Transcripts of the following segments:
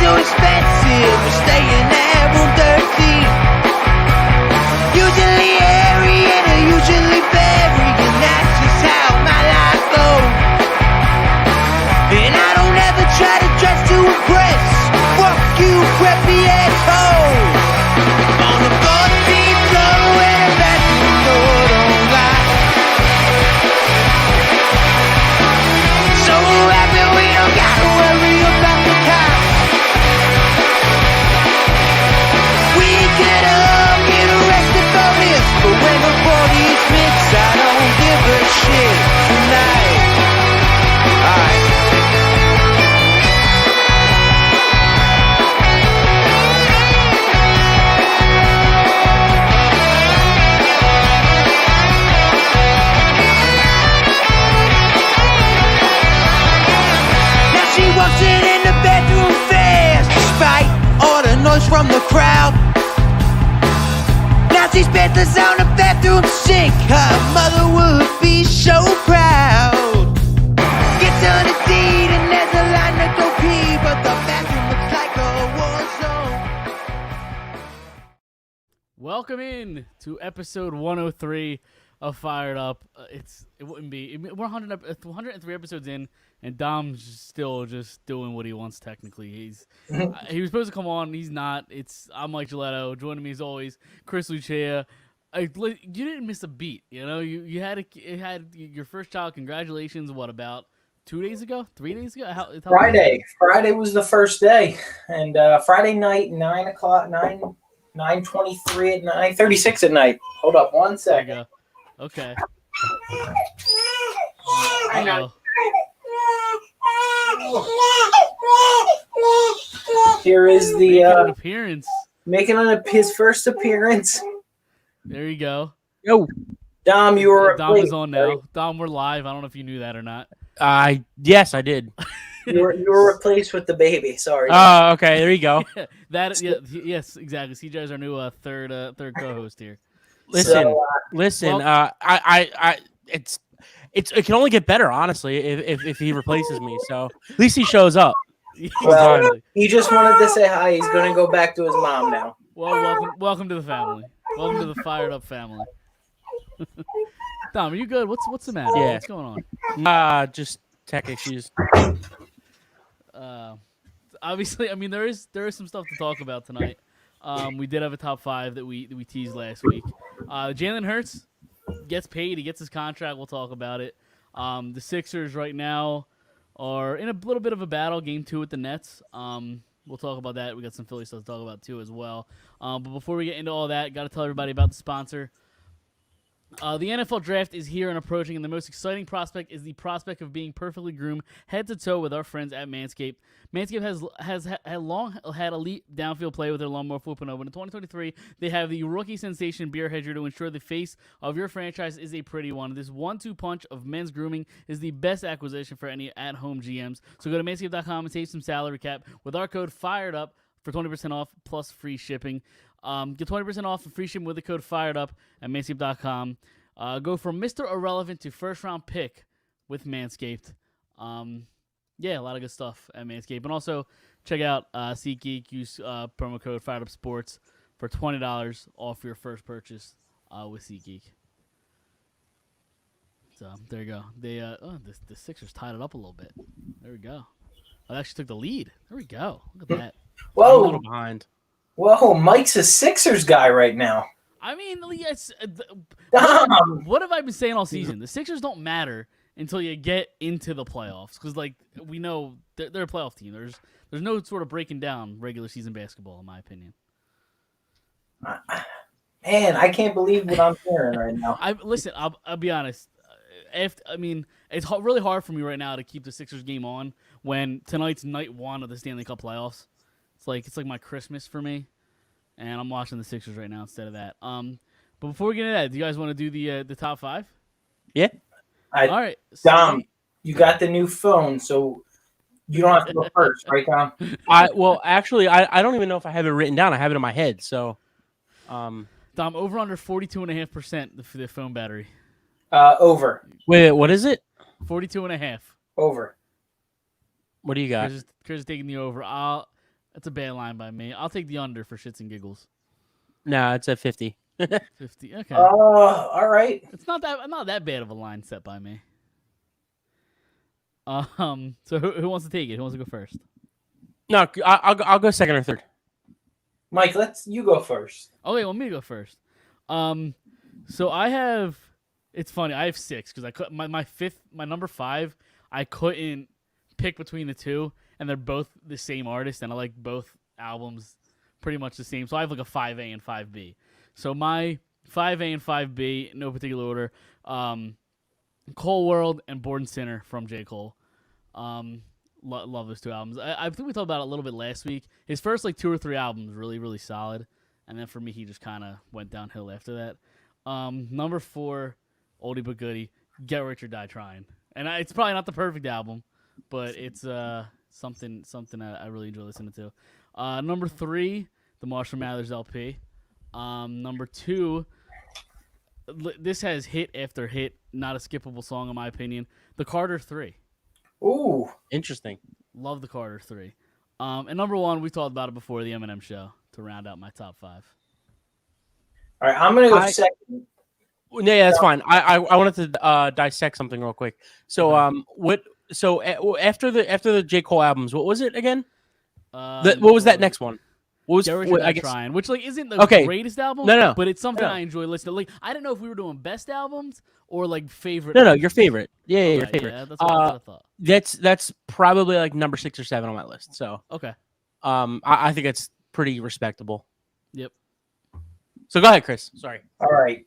too expensive. We're staying at room 13. Usually airy and usually very, and that's just how my life goes. And I don't ever try to dress to impress. Fuck you, preppy asshole. On the 14th floor where the bathroom door don't lie. So happy we don't gotta worry about the cops. We could all get arrested for this, but when the party fits, I don't give a shit tonight. Alright. She walks in the bedroom fast, despite all the noise from the crowd. Now she spent the sound of bathroom sink. Her mother would be so proud. Gets on the deed and there's a line to go pee, but the bathroom looks like a war zone. Welcome in to episode 103 of Phired Up. We're 103 episodes in, and Dom's still just doing what he wants. Technically, he was supposed to come on. He's not. I'm Mike Gilletto. Joining me as always, Chris Lucia. You didn't miss a beat. You know, you had your first child. Congratulations. What, about 2 days ago? 3 days ago? Friday. Friday was the first day, and Friday night, 9 o'clock, 9:23 at 9:36 at night. Hold up, 1 second. There you go. Okay. Hang on. Here is the Making an appearance. his first appearance. There you go. Yo, Dom, you were Dom is on now. Dom, we're live. I don't know if you knew that or not. yes, I did. You were replaced with the baby. Sorry. Oh, okay, there you go. Yes, exactly. CJ is our new third co-host here. Listen, Well- it can only get better, honestly, if he replaces me. So at least he shows up. Well, Exactly. he just wanted to say hi. He's gonna go back to his mom now. Well, welcome to the family. Welcome to the Phired Up family. Dom, are you good? What's the matter? Yeah. What's going on? Just tech issues. Obviously, I mean there is some stuff to talk about tonight. We did have a top five that we teased last week. Jalen Hurts gets paid. He gets his contract. We'll talk about it. The Sixers right now are in a little bit of a battle. Game 2 with the Nets. We'll talk about that. We got some Philly stuff to talk about too as well. But before we get into all that, got to tell everybody about the sponsor. The NFL draft is here and approaching, and the most exciting prospect is the prospect of being perfectly groomed head to toe with our friends at Manscaped. Manscaped has long had elite downfield play with their lawnmower 4.0, but in 2023, they have the rookie sensation beer hedger to ensure the face of your franchise is a pretty one. This 1-2 punch of men's grooming is the best acquisition for any at-home GMs. So go to manscaped.com and save some salary cap with our code FIREDUP for 20% off plus free shipping. Get 20% off and free shipping with the code FIREDUP at manscaped.com. Go from Mr. Irrelevant to first-round pick with Manscaped. Yeah, a lot of good stuff at Manscaped. And also, check out SeatGeek. Use promo code FIREDUPSports for $20 off your first purchase with SeatGeek. So, there you go. The Sixers tied it up a little bit. There we go. I actually took the lead. There we go. Look at that. I'm a Whoa, little behind. whoa! Mike's a Sixers guy right now. I mean, yes. Dom. What have I been saying all season? The Sixers don't matter until you get into the playoffs, because we know they're a playoff team. There's no sort of breaking down regular season basketball, in my opinion. Man, I can't believe what I'm hearing right now. I'll be honest. It's really hard for me right now to keep the Sixers game on when tonight's night one of the Stanley Cup playoffs. It's like my Christmas for me, and I'm watching the Sixers right now instead of that. But before we get into that, do you guys want to do the top five? Yeah. All right, Dom, you got the new phone, so you don't have to go first, right, Dom? Actually, I don't even know if I have it written down. I have it in my head. So, Dom, over under 42.5% the phone battery. Over. wait, what is it? 42.5. Over. What do you got? Chris is taking the over. That's a bad line by me. I'll take the under for shits and giggles. No, it's at 50. 50. Okay. All right. It's not that bad of a line set by me. So who wants to take it? Who wants to go first? No, I'll go second or third. Mike, you go first. Okay, well, me to go first. So I have. It's funny. I have 6 because I could my number 5. I couldn't pick between the two, and they're both the same artist, and I like both albums pretty much the same. So I have like a 5A and 5B. So my 5A and 5B, no particular order. Cold World and Born Sinner from J. Cole. Love those 2 albums. I think we talked about it a little bit last week. His first like 2 or 3 albums really, really solid. And then for me, he just kind of went downhill after that. Number 4, oldie but goodie, Get Rich or Die Trying. And it's probably not the perfect album, but it's something I really enjoy listening to. Number 3, the Marshall Mathers LP. Number 2, this has hit after hit, not a skippable song in my opinion. The Carter 3. Ooh, Interesting. Love the Carter 3. And number 1, we talked about it before, the Eminem Show, to round out my top 5. all right. I'm gonna go second. Yeah, that's fine. I wanted to dissect something real quick. So what? So after the J. Cole albums, what was it again? What was that next one? What was Get Rich or Die Trying, which like isn't the greatest album. No. But it's something I enjoy listening to. Like I didn't know if we were doing best albums or like favorite. No, your favorite. Yeah, your favorite. Yeah, that's what I thought. That's probably like number 6 or 7 on my list. So Okay. I think it's pretty respectable. Yep. So go ahead, Chris. Sorry. All right.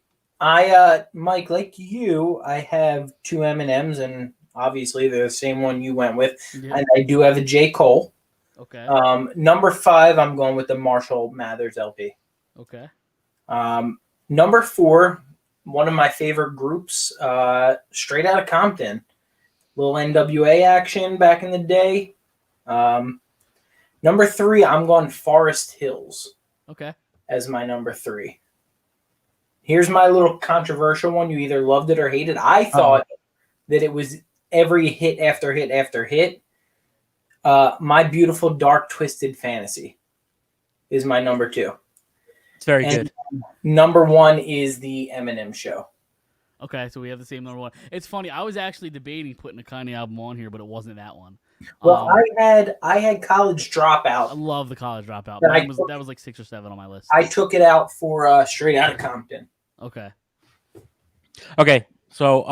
Mike, like you, I have 2 M&Ms, and obviously they're the same one you went with. Yep. And I do have a J. Cole. Okay. Number 5, I'm going with the Marshall Mathers LP. Okay. Number 4, one of my favorite groups, Straight Outta Compton. Little NWA action back in the day. Number 3, I'm going Forest Hills Okay. as my number 3. Here's my little controversial one. You either loved it or hated it. I thought that it was every hit after hit after hit. My Beautiful Dark Twisted Fantasy is my number 2. It's very good. Number 1 is the Eminem Show. Okay, so we have the same number 1. It's funny. I was actually debating putting a Kanye album on here, but it wasn't that one. Well, I had College Dropout. I love the College Dropout. That was like 6 or 7 on my list. I took it out for Straight Outta Compton. Okay. Okay, so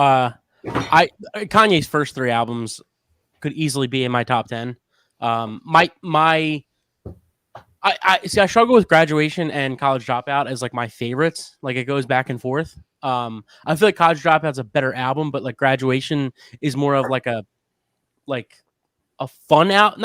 Kanye's first 3 albums could easily be in my top 10. I struggle with Graduation and College Dropout as like my favorites. Like it goes back and forth. I feel like College Dropout's a better album, but like Graduation is more of like a fun out.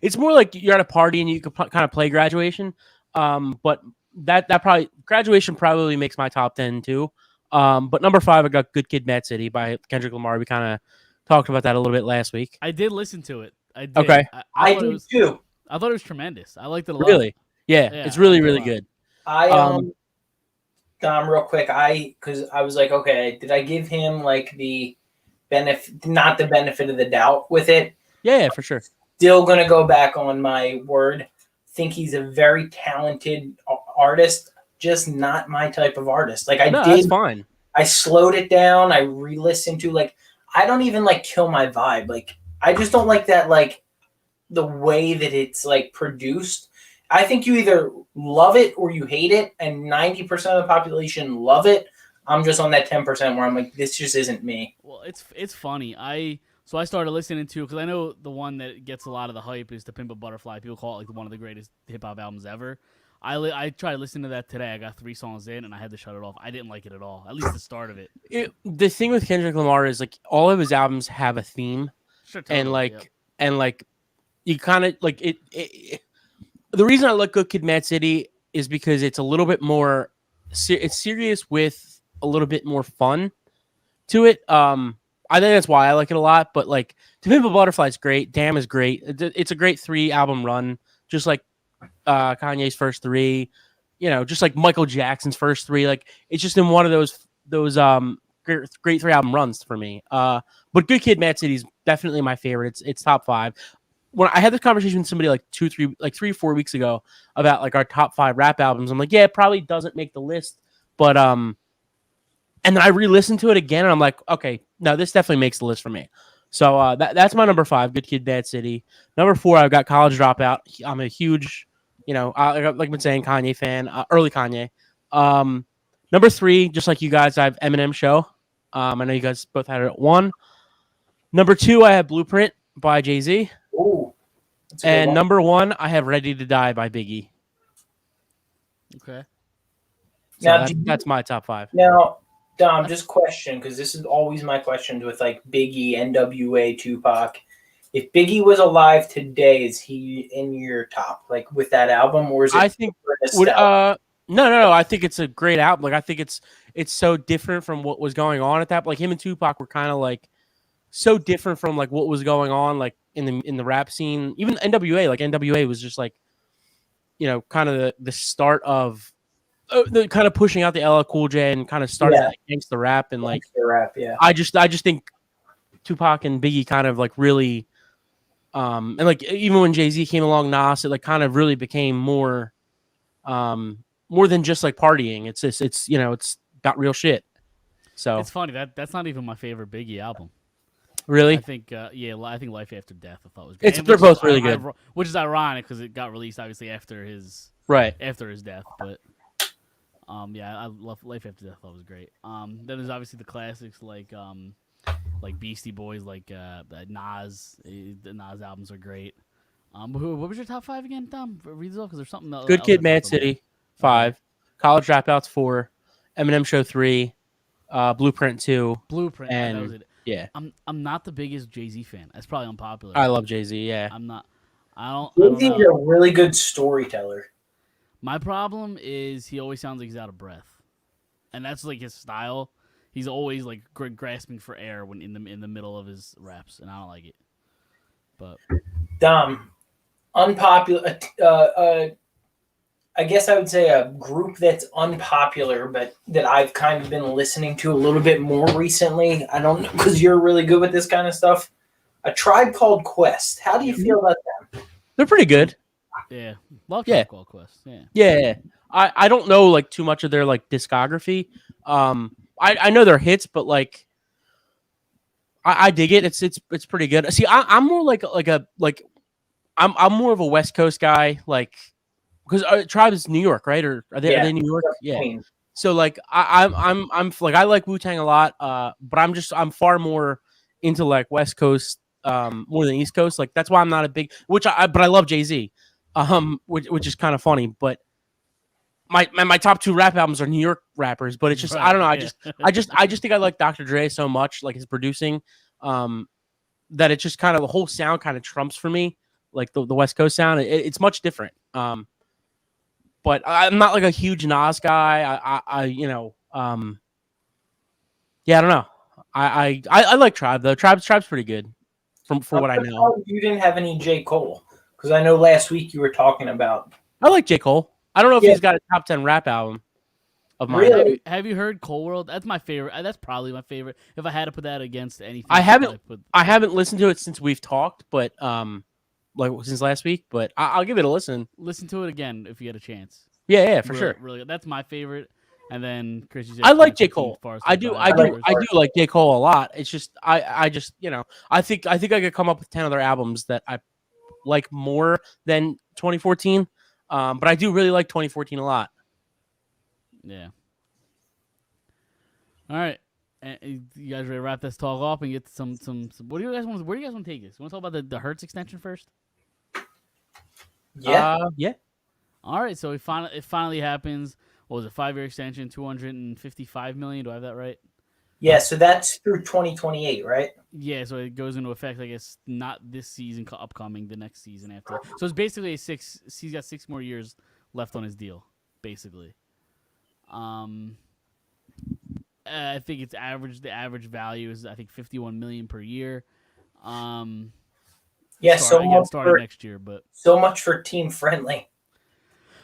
It's more like you're at a party and you could kind of play Graduation. But that probably Graduation probably makes my top 10 too. But number 5, I got Good Kid, Mad City by Kendrick Lamar. We kind of talked about that a little bit last week. I did listen to it. I did. Okay. I did too. I thought it was tremendous. I liked it a lot. Really? Yeah, it's really, really good. Dom, real quick, because I was like, okay, did I give him like the benefit, not the benefit of the doubt with it? Yeah, for sure. Still gonna go back on my word. Think he's a very talented artist, just not my type of artist. Like that's fine. I slowed it down. I re-listened to I don't even like kill my vibe. Like I just don't like that the way that it's like produced. I think you either love it or you hate it, and 90% of the population love it. I'm just on that 10% where I'm like, this just isn't me. Well, it's funny. I started listening to, because I know the one that gets a lot of the hype is To Pimp a Butterfly. People call it like one of the greatest hip hop albums ever. I tried listening to that today. I got 3 songs in and I had to shut it off. I didn't like it at all. At least the start of it. The thing with Kendrick Lamar is like all of his albums have a theme, Sure, totally, and you kind of like it. The reason I like Good Kid, Mad City is because it's a little bit more. It's serious with a little bit more fun to it. I think that's why I like it a lot. But like To Pimp a Butterfly is great. Damn is great. It's a great 3-album run, just like Kanye's first 3. You know, just like Michael Jackson's first 3. Like it's just in one of those great 3-album runs for me. But Good Kid, Mad City is definitely my favorite. It's top 5. when I had this conversation with somebody like 3 or 4 weeks ago about like our top 5 rap albums, I'm like, yeah, it probably doesn't make the list, but and then I re-listened to it again, and I'm like, okay, no, this definitely makes the list for me. So that's my number 5, Good Kid, Bad City. Number 4, I've got College Dropout. I'm a huge, like I've been saying, Kanye fan, early Kanye. Number 3, just like you guys, I have Eminem Show. I know you guys both had it at 1. Number 2, I have Blueprint by Jay-Z. Ooh. And number 1, I have Ready to Die by Biggie. Okay. So Now, that's my top 5. Now, Dom, just question, because this is always my questions with like Biggie, NWA, Tupac. If Biggie was alive today, is he in your top, like with that album, or is it? I think no. I think it's a great album. Like I think it's so different from what was going on at that. Like him and Tupac were kind of like so different from like what was going on like in the rap scene. Even NWA, like NWA was just like, kind of the start of the kind of pushing out the LL Cool J and kind of started that gangsta rap and like rap. Yeah, I just think Tupac and Biggie kind of like really, and like even when Jay-Z came along, Nas, it like kind of really became more than just like partying. It's just it's about real shit. So it's funny that's not even my favorite Biggie album. Really, I think I think Life After Death I thought was great. They're both really good, which is ironic because it got released obviously after his death, but. I love Life After Death. I thought was great. Then there's obviously the classics like Beastie Boys, like Nas. The Nas albums are great. What was your top 5 again, Tom? Read these off because there's something. Good Kid, Mad City 5, College Dropouts 4, Eminem Show 3, Blueprint 2. Blueprint, and that was it. Yeah. I'm not the biggest Jay-Z fan. That's probably unpopular. I love Jay-Z. Yeah. I'm not. I don't. Jay-Z's I don't know. a really good storyteller. My problem is he always sounds like he's out of breath, and that's like his style. He's always like grasping for air when in the middle of his raps, and I don't like it. But Dom, unpopular. I guess I would say a group that's unpopular, but that I've kind of been listening to a little bit more recently. I don't know because you're really good with this kind of stuff. A Tribe Called Quest. How do you feel about them? They're pretty good. Yeah, love Tribe Called Quest. Yeah. I don't know like too much of their like discography. I know their hits, but like I dig it. It's pretty good. See, I'm more I'm more of a West Coast guy, like because Tribe is New York, right? Or are they New York? Yeah. So like I'm like I like Wu-Tang a lot, but I'm far more into like West Coast more than East Coast. Like that's why I'm not a big but I love Jay-Z. Which is kind of funny, but my top 2 rap albums are New York rappers, but it's just I don't know. I just think I like Dr. Dre so much, like his producing, that it's just kind of the whole sound kind of trumps for me, like the West Coast sound. It's much different. But I'm not like a huge Nas guy. I don't know. I like Tribe though. Tribe's pretty good for what I know. You didn't have any J. Cole. Because I know last week you were talking about. I like J. Cole. I don't know if he's got a top 10 rap album of mine. Really? Have you heard Cole World? That's my favorite. That's probably my favorite. If I had to put that against anything, I haven't listened to it since we've talked, but like since last week. But I'll give it a listen. Listen to it again if you get a chance. Yeah, for sure. Really good. That's my favorite. And then Chris, you said I like J. Cole. I do like J. Cole a lot. It's just I just I think I could come up with 10 other albums that I like more than 2014, but I do really like 2014 a lot. Yeah. All right, and you guys ready to wrap this talk off and get some? What do you guys want? Where do you guys want to take this? You want to talk about the Hertz extension first? Yeah. Yeah. All right, so it finally happens. What was it? 5-year extension, $255 million. Do I have that right? Yeah, so that's through 2028, right? Yeah, so it goes into effect, I guess, not this season, upcoming, the next season after. So it's basically he's got 6 more years left on his deal, basically. I think the average value is, I think, $51 million per year. Starting next year, but so much for team friendly.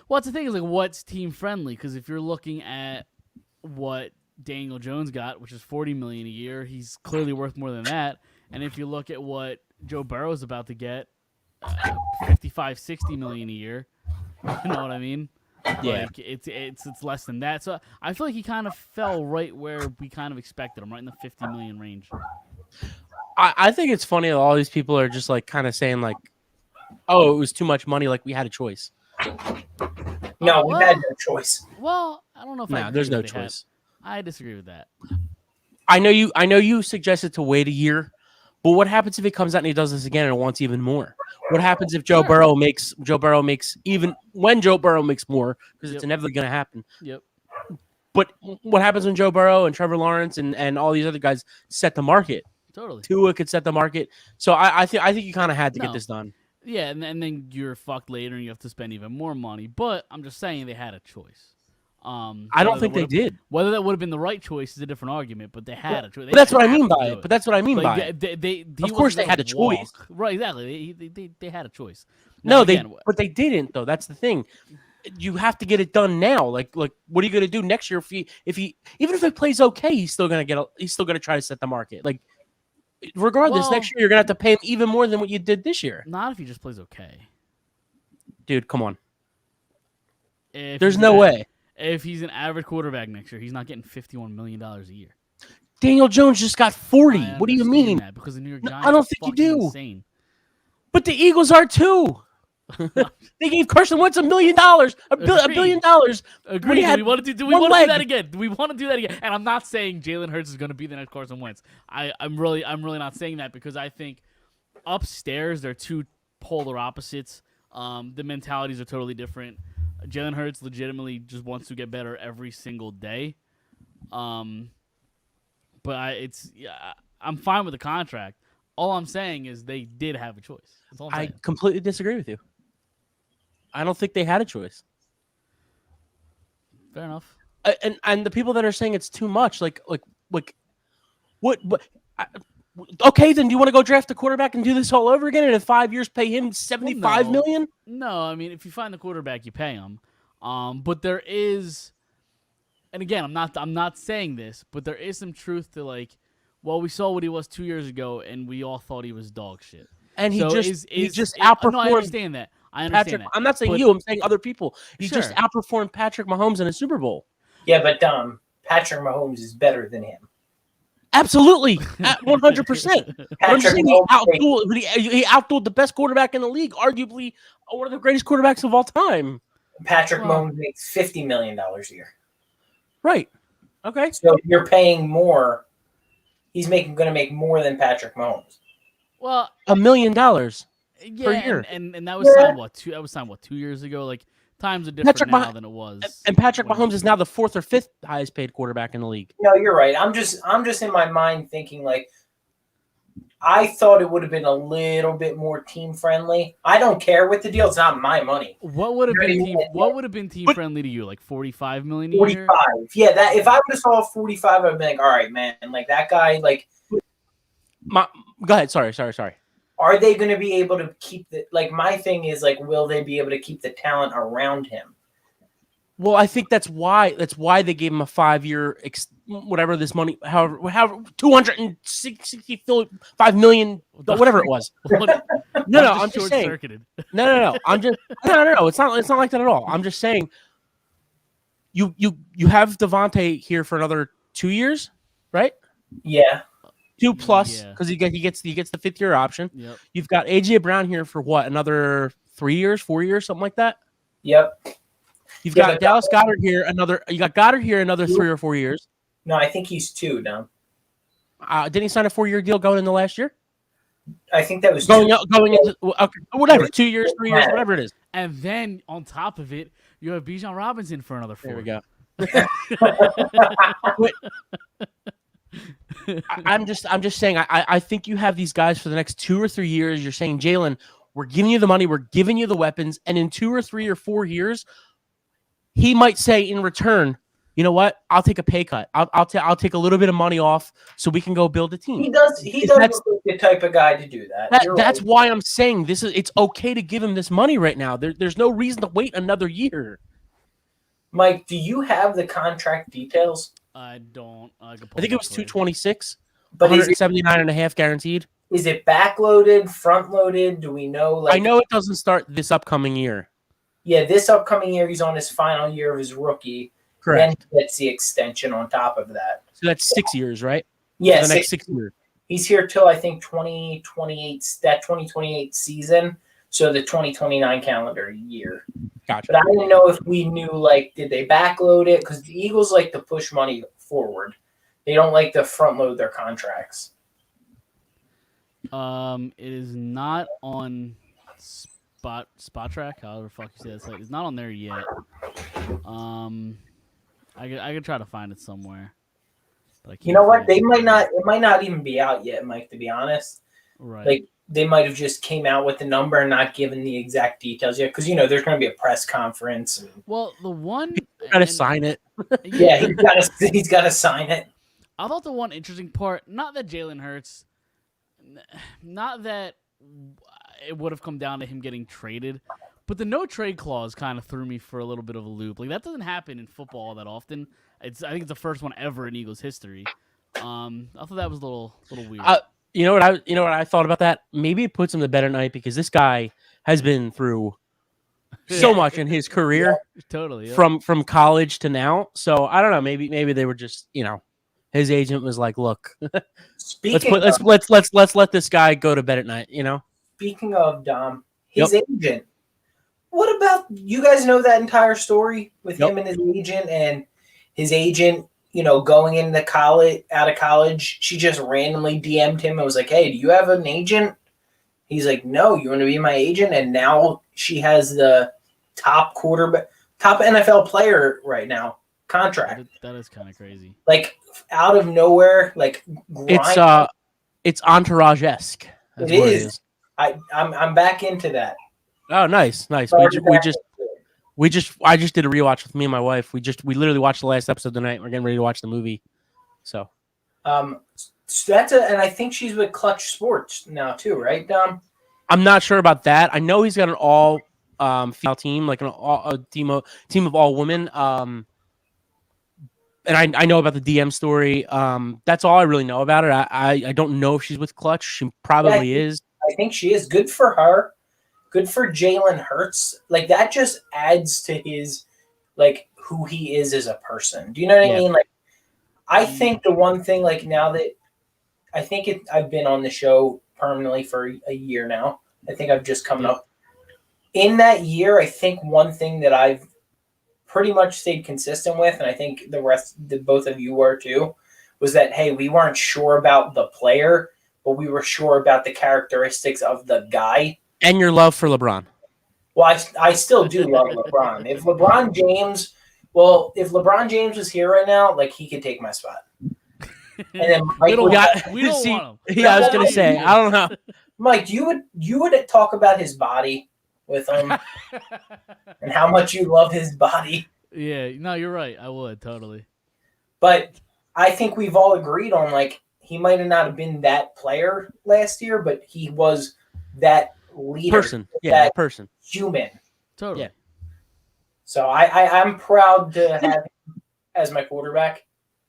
Well, that's the thing is like what's team friendly? Because if you're looking at what Daniel Jones got, which is $40 million a year, he's clearly worth more than that. And if you look at what Joe Burrow is about to get, 55, 60 million a year. You know what I mean? Yeah. Like it's less than that. So I feel like he kind of fell right where we kind of expected him, right in the 50 million range. I think it's funny that all these people are just like kind of saying like, oh, it was too much money. Like we had a choice. No, we well- had no choice. Well, I don't know if I Nah, agree there's with no they had- choice. I disagree with that. I know you suggested to wait a year, but what happens if he comes out and he does this again and wants even more? What happens if Joe Sure. Burrow makes even when Joe Burrow makes more, because it's Yep. inevitably going to happen. Yep. But what happens when Joe Burrow and Trevor Lawrence and all these other guys set the market? Totally. Tua could set the market. So I think you kind of had to No. get this done. Yeah, and then you're fucked later, and you have to spend even more money. But I'm just saying they had a choice. I don't think they did. Whether that would have been the right choice is a different argument, but they had a choice. They But that's what I have mean to by do it. But that's what I mean by it. he Of course wasn't they had gonna a choice. walk. Right? Exactly. They had a choice. No, Now, again, but they didn't though. That's the thing. You have to get it done now. Like what are you going to do next year if he even if it plays okay, he's still going to try to set the market. Like regardless, Well- next year you're going to have to pay him even more than what you did this year. not if he just plays okay. Dude, come on. If There's he's no an- way. If he's an average quarterback next year, he's not getting $51 million a year. Daniel Jones just got 40. I What do you understand mean? That because the New York No, Giants I don't are think you fucking do. Insane. But the Eagles are too. They gave Carson Wentz $1 million, $1 billion. Agreed. he Do had we want to do? one leg. that again? Do we want to do that again? And I'm not saying Jalen Hurts is going to be the next Carson Wentz. I'm really not saying that because I think upstairs they're two polar opposites. The mentalities are totally different. Jalen Hurts legitimately just wants to get better every single day. But I'm fine with the contract. All I'm saying is they did have a choice. That's all I'm I saying. completely disagree with you. I don't think they had a choice. Fair enough. And the people that are saying it's too much, like what? Okay, then do you want to go draft a quarterback and do this all over again, and in 5 years pay him $75 million? No, I mean if you find the quarterback, you pay him. But there is, and again, I'm not saying this, but there is some truth to like, well, we saw what he was 2 years ago, and we all thought he was dog shit. And he So just outperformed No, I understand that. I understand Patrick. that. I'm not saying But- you. I'm saying other people. He Sure. just outperformed Patrick Mahomes in a Super Bowl. Yeah, but Patrick Mahomes is better than him. Absolutely, at 100%. I'm Patrick saying Mahomes he outdueled the best quarterback in the league, arguably one of the greatest quarterbacks of all time. Patrick Well- Mahomes makes $50 million a year. Right. Okay. So you're paying more. He's going to make more than Patrick Mahomes. Well, $1 million. yeah, per year. and that was Yeah. signed what? That was signed what? 2 years ago. Like times are different Patrick now Mah- than it was. And Patrick when- Mahomes is now the 4th or 5th highest paid quarterback in the league. No, you're right. I'm just in my mind thinking like I thought it would have been a little bit more team friendly. I don't care with the deal; it's not my money. What would have Right, been yeah. What would have been team But- friendly to you? Like 45 million a 45. year. Yeah, that if I would have saw 45, I'd be like, all right, man. Like that guy. Like, Go ahead. Sorry. are they going to be able to keep the? Like, my thing is like, will they be able to keep the talent around him? Well, I think that's why they gave him a 5-year whatever this money, however $265 million, whatever it was. No, I'm just saying. short-circuited. No. I'm just no. It's not like that at all. I'm just saying. You have Devontae here for another 2 years, right? Yeah, 2+ Yeah. because he gets the 5th-year option. Yep. You've got AJ Brown here for what, another 3 years, 4 years, something like that. yep. You've Yeah, got but Dallas Goddard here another 3 or 4 years. No, I think he's 2 now. Didn't he sign a 4-year deal going into last year? I think that was Going 2. into okay, whatever, 2 years, 3 years, whatever it is. And then on top of it, you have Bijan Robinson for another 4. There we go. I'm just saying. I think you have these guys for the next 2 or 3 years. You're saying, Jalen, we're giving you the money, we're giving you the weapons, and in 2 or 3 or 4 years, he might say in return, you know what? I'll take a pay cut. I'll take a little bit of money off so we can go build a team. He does That's- look like the type of guy to do that. You're That's right. why I'm saying it's okay to give him this money right now. There's no reason to wait another year. Mike, do you have the contract details? I don't. I I think it was 226, But is it, 179.5 guaranteed. Is it backloaded, front loaded? Do we know? Like, I know it doesn't start this upcoming year. Yeah, this upcoming year he's on his final year of his rookie. Correct. Then he gets the extension on top of that. So that's 6 years, right? Yeah, For the next 6 years. He's here till I think 2028. That 2028 season. So the 2029 calendar year. Gotcha. But I didn't know if we knew, like, did they backload it? Because the Eagles like to push money forward. They don't like to front load their contracts. It is not on Spot Track, however the fuck you say that site. It's not on there yet. I could try to find it somewhere. But I can't You know what? find it. It might not even be out yet, Mike, to be honest. Right. Like, they might have just came out with the number and not given the exact details yet. Because, there's going to be a press conference. And, well, the one Gotta sign it. yeah, he's got to sign it. I thought the one interesting part, not that Jalen Hurts, not that it would have come down to him getting traded, but the no trade clause kind of threw me for a little bit of a loop. Like, that doesn't happen in football all that often. I think it's the first one ever in Eagles history. I thought that was a little weird. You know what I thought about that? Maybe it puts him to bed at night because this guy has been through so much in his career, Totally. Yeah. from college to now. So I don't know. Maybe they were just his agent was like, look, let's let this guy go to bed at night. Speaking of Dom, his agent. What about, you guys know that entire story with him and his agent, going into out of college, she just randomly DM'd him and was like, hey, do you have an agent? He's like, no, you want to be my agent? And now she has the top NFL player right now contract. That is kind of crazy. Like, out of nowhere, like, it's Entourage-esque. It is. I'm back into that. Oh, nice. I just did a rewatch with me and my wife. We literally watched the last episode tonight. We're getting ready to watch the movie. So, so and I think she's with Clutch Sports now too, right, Dom? I'm not sure about that. I know he's got an all female team, like a team of all women. And I know about the DM story. That's all I really know about her. I don't know if she's with Clutch. She probably is. I think she is. Good for her. Good for Jalen Hurts. Like, that just adds to his, like, who he is as a person. Do you know what I mean? Like, I think the one thing, like, now that I've been on the show permanently for a year now. I think I've just come up. In that year, I think one thing that I've pretty much stayed consistent with, and I think both of you were too, was that, hey, we weren't sure about the player, but we were sure about the characteristics of the guy. And your love for LeBron. Well, I still do love LeBron. If LeBron James was here right now, like, he could take my spot. And then we don't want him. Yeah, I was gonna say, I don't know. Mike, you would talk about his body with him and how much you love his body. Yeah, no, you're right. I would totally. But I think we've all agreed on, like, he might have not been that player last year, but he was that leader, person, human. Totally. Yeah. So I'm proud to have him as my quarterback.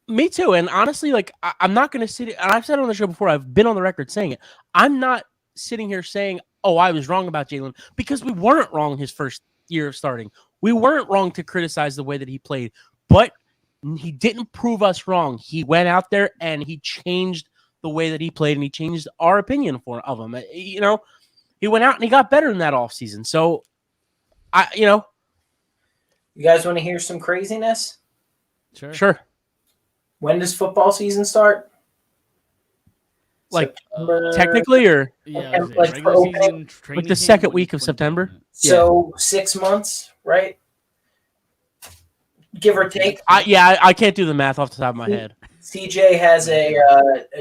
Me too. And honestly, like, I'm not going to sit, and I've said it on the show before, I've been on the record saying it. I'm not sitting here saying, oh, I was wrong about Jalen, because we weren't wrong his first year of starting. We weren't wrong to criticize the way that he played, but he didn't prove us wrong. He went out there and he changed the way that he played, and he changed our opinion of him. He went out and he got better in that offseason. So, You guys want to hear some craziness? Sure. When does football season start? Like, September, technically, or like regular season training like the camp, second week of September? So 6 months, right? Give or take. I can't do the math off the top of my head. CJ has a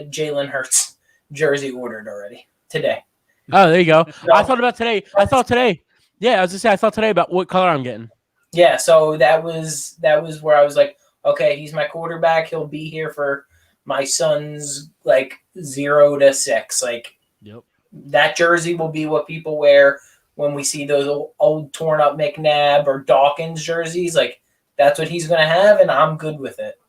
Jalen Hurts jersey ordered already today. Oh, there you go. I thought today. Yeah, I was gonna say I thought today about what color I'm getting. Yeah, so that was where I was like, okay, he's my quarterback. He'll be here for my son's, like, 0 to 6. Like, yep. That jersey will be what people wear when we see those old torn up McNabb or Dawkins jerseys. Like, that's what he's gonna have, and I'm good with it.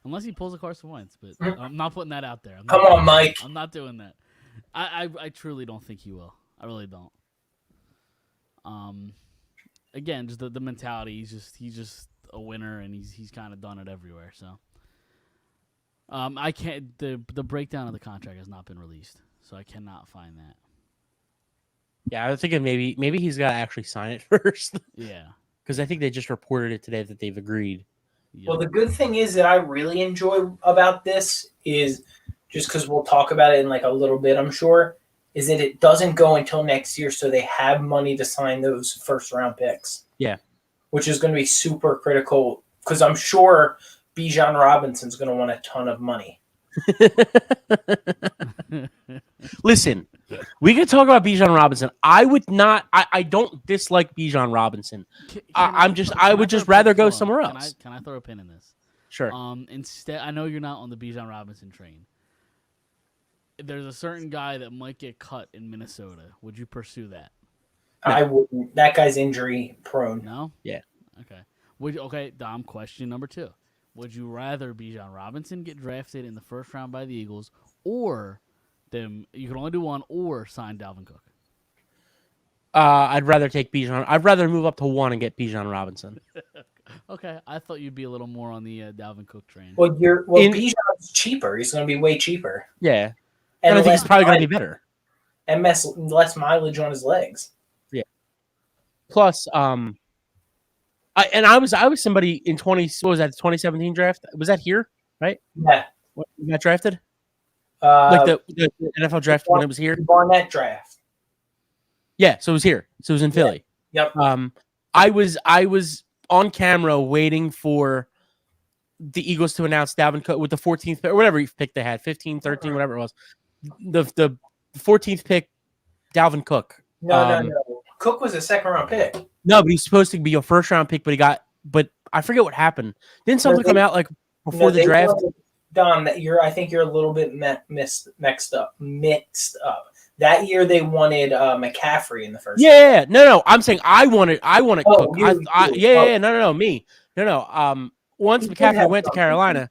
Unless he pulls a Carson Wentz, but I'm not putting that out there. Come on, Mike. I'm not doing that. I truly don't think he will. I really don't. Again, just the mentality. He's just a winner, and he's kind of done it everywhere. So, I can't. The breakdown of the contract has not been released, so I cannot find that. Yeah, I was thinking maybe he's got to actually sign it first. Yeah. Because I think they just reported it today that they've agreed. Yep. Well, the good thing is that I really enjoy about this is just because we'll talk about it in like a little bit, I'm sure, is that it doesn't go until next year, so they have money to sign those first round picks. Yeah. Which is going to be super critical because I'm sure Bijan Robinson's going to want a ton of money. Listen, we could talk about Bijan Robinson. I would not. I don't dislike Bijan Robinson. I would just rather go somewhere else. Can I throw a pin in this? Sure. Instead, I know you're not on the Bijan Robinson train. There's a certain guy that might get cut in Minnesota. Would you pursue that? No. I wouldn't. That guy's injury prone. No. Yeah. Okay. Dom. Question number 2: would you rather Bijan Robinson get drafted in the first round by the Eagles, or them? You can only do one, or sign Dalvin Cook. I'd rather take Bijan. I'd rather move up to 1 and get Bijan Robinson. Okay, I thought you'd be a little more on the Dalvin Cook train. Well, Bijan's cheaper. He's going to be way cheaper. Yeah, and I think he's probably going to be better. And less mileage on his legs. Yeah. Plus, I was somebody in 2017 draft? Was that here? Right? Yeah. What, you got drafted? Like the NFL draft when it was here? Barnett draft. Yeah, so it was here. So it was in Philly. Yep. I was on camera waiting for the Eagles to announce Dalvin Cook with the 14th pick, or whatever pick they had, 15, 13, whatever it was. The 14th pick, Dalvin Cook. No. Cook was a second round pick. No, but he's supposed to be a first round pick, but I forget what happened. Didn't something come out like before the draft? Don, I think you're a little bit mixed up. That year they wanted McCaffrey in the first. Yeah, no. I'm saying I wanted Cook. Me. No. Once McCaffrey went to Carolina,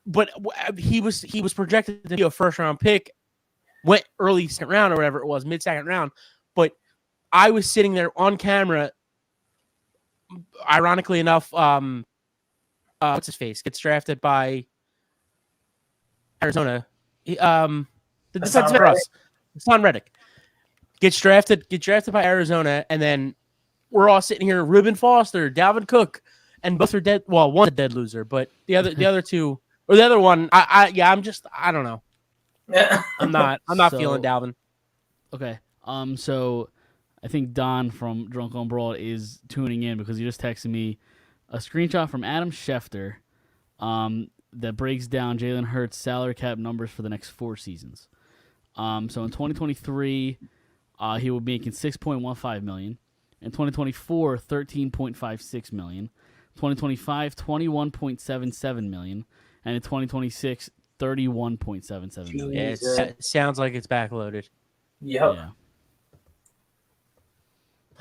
but he was projected to be a first round pick, went early second round or whatever it was, mid second round. But I was sitting there on camera. Ironically enough, what's his face gets drafted by Arizona. The defensive end, Hassan Reddick gets drafted by Arizona, and then we're all sitting here: Reuben Foster, Dalvin Cook, and both are dead. Well, one's a dead loser, but the other two, or the other one, I don't know. I'm not feeling Dalvin. Okay. So I think Don from Drunk on Broad is tuning in because he just texted me a screenshot from Adam Schefter that breaks down Jalen Hurts' salary cap numbers for the next 4 seasons. So in 2023, he will be making $6.15 million. In 2024, $13.56 million. 2025, $21.77 million. And in 2026, $31.77 million. Yeah, it sounds like it's backloaded. Yep. Yeah.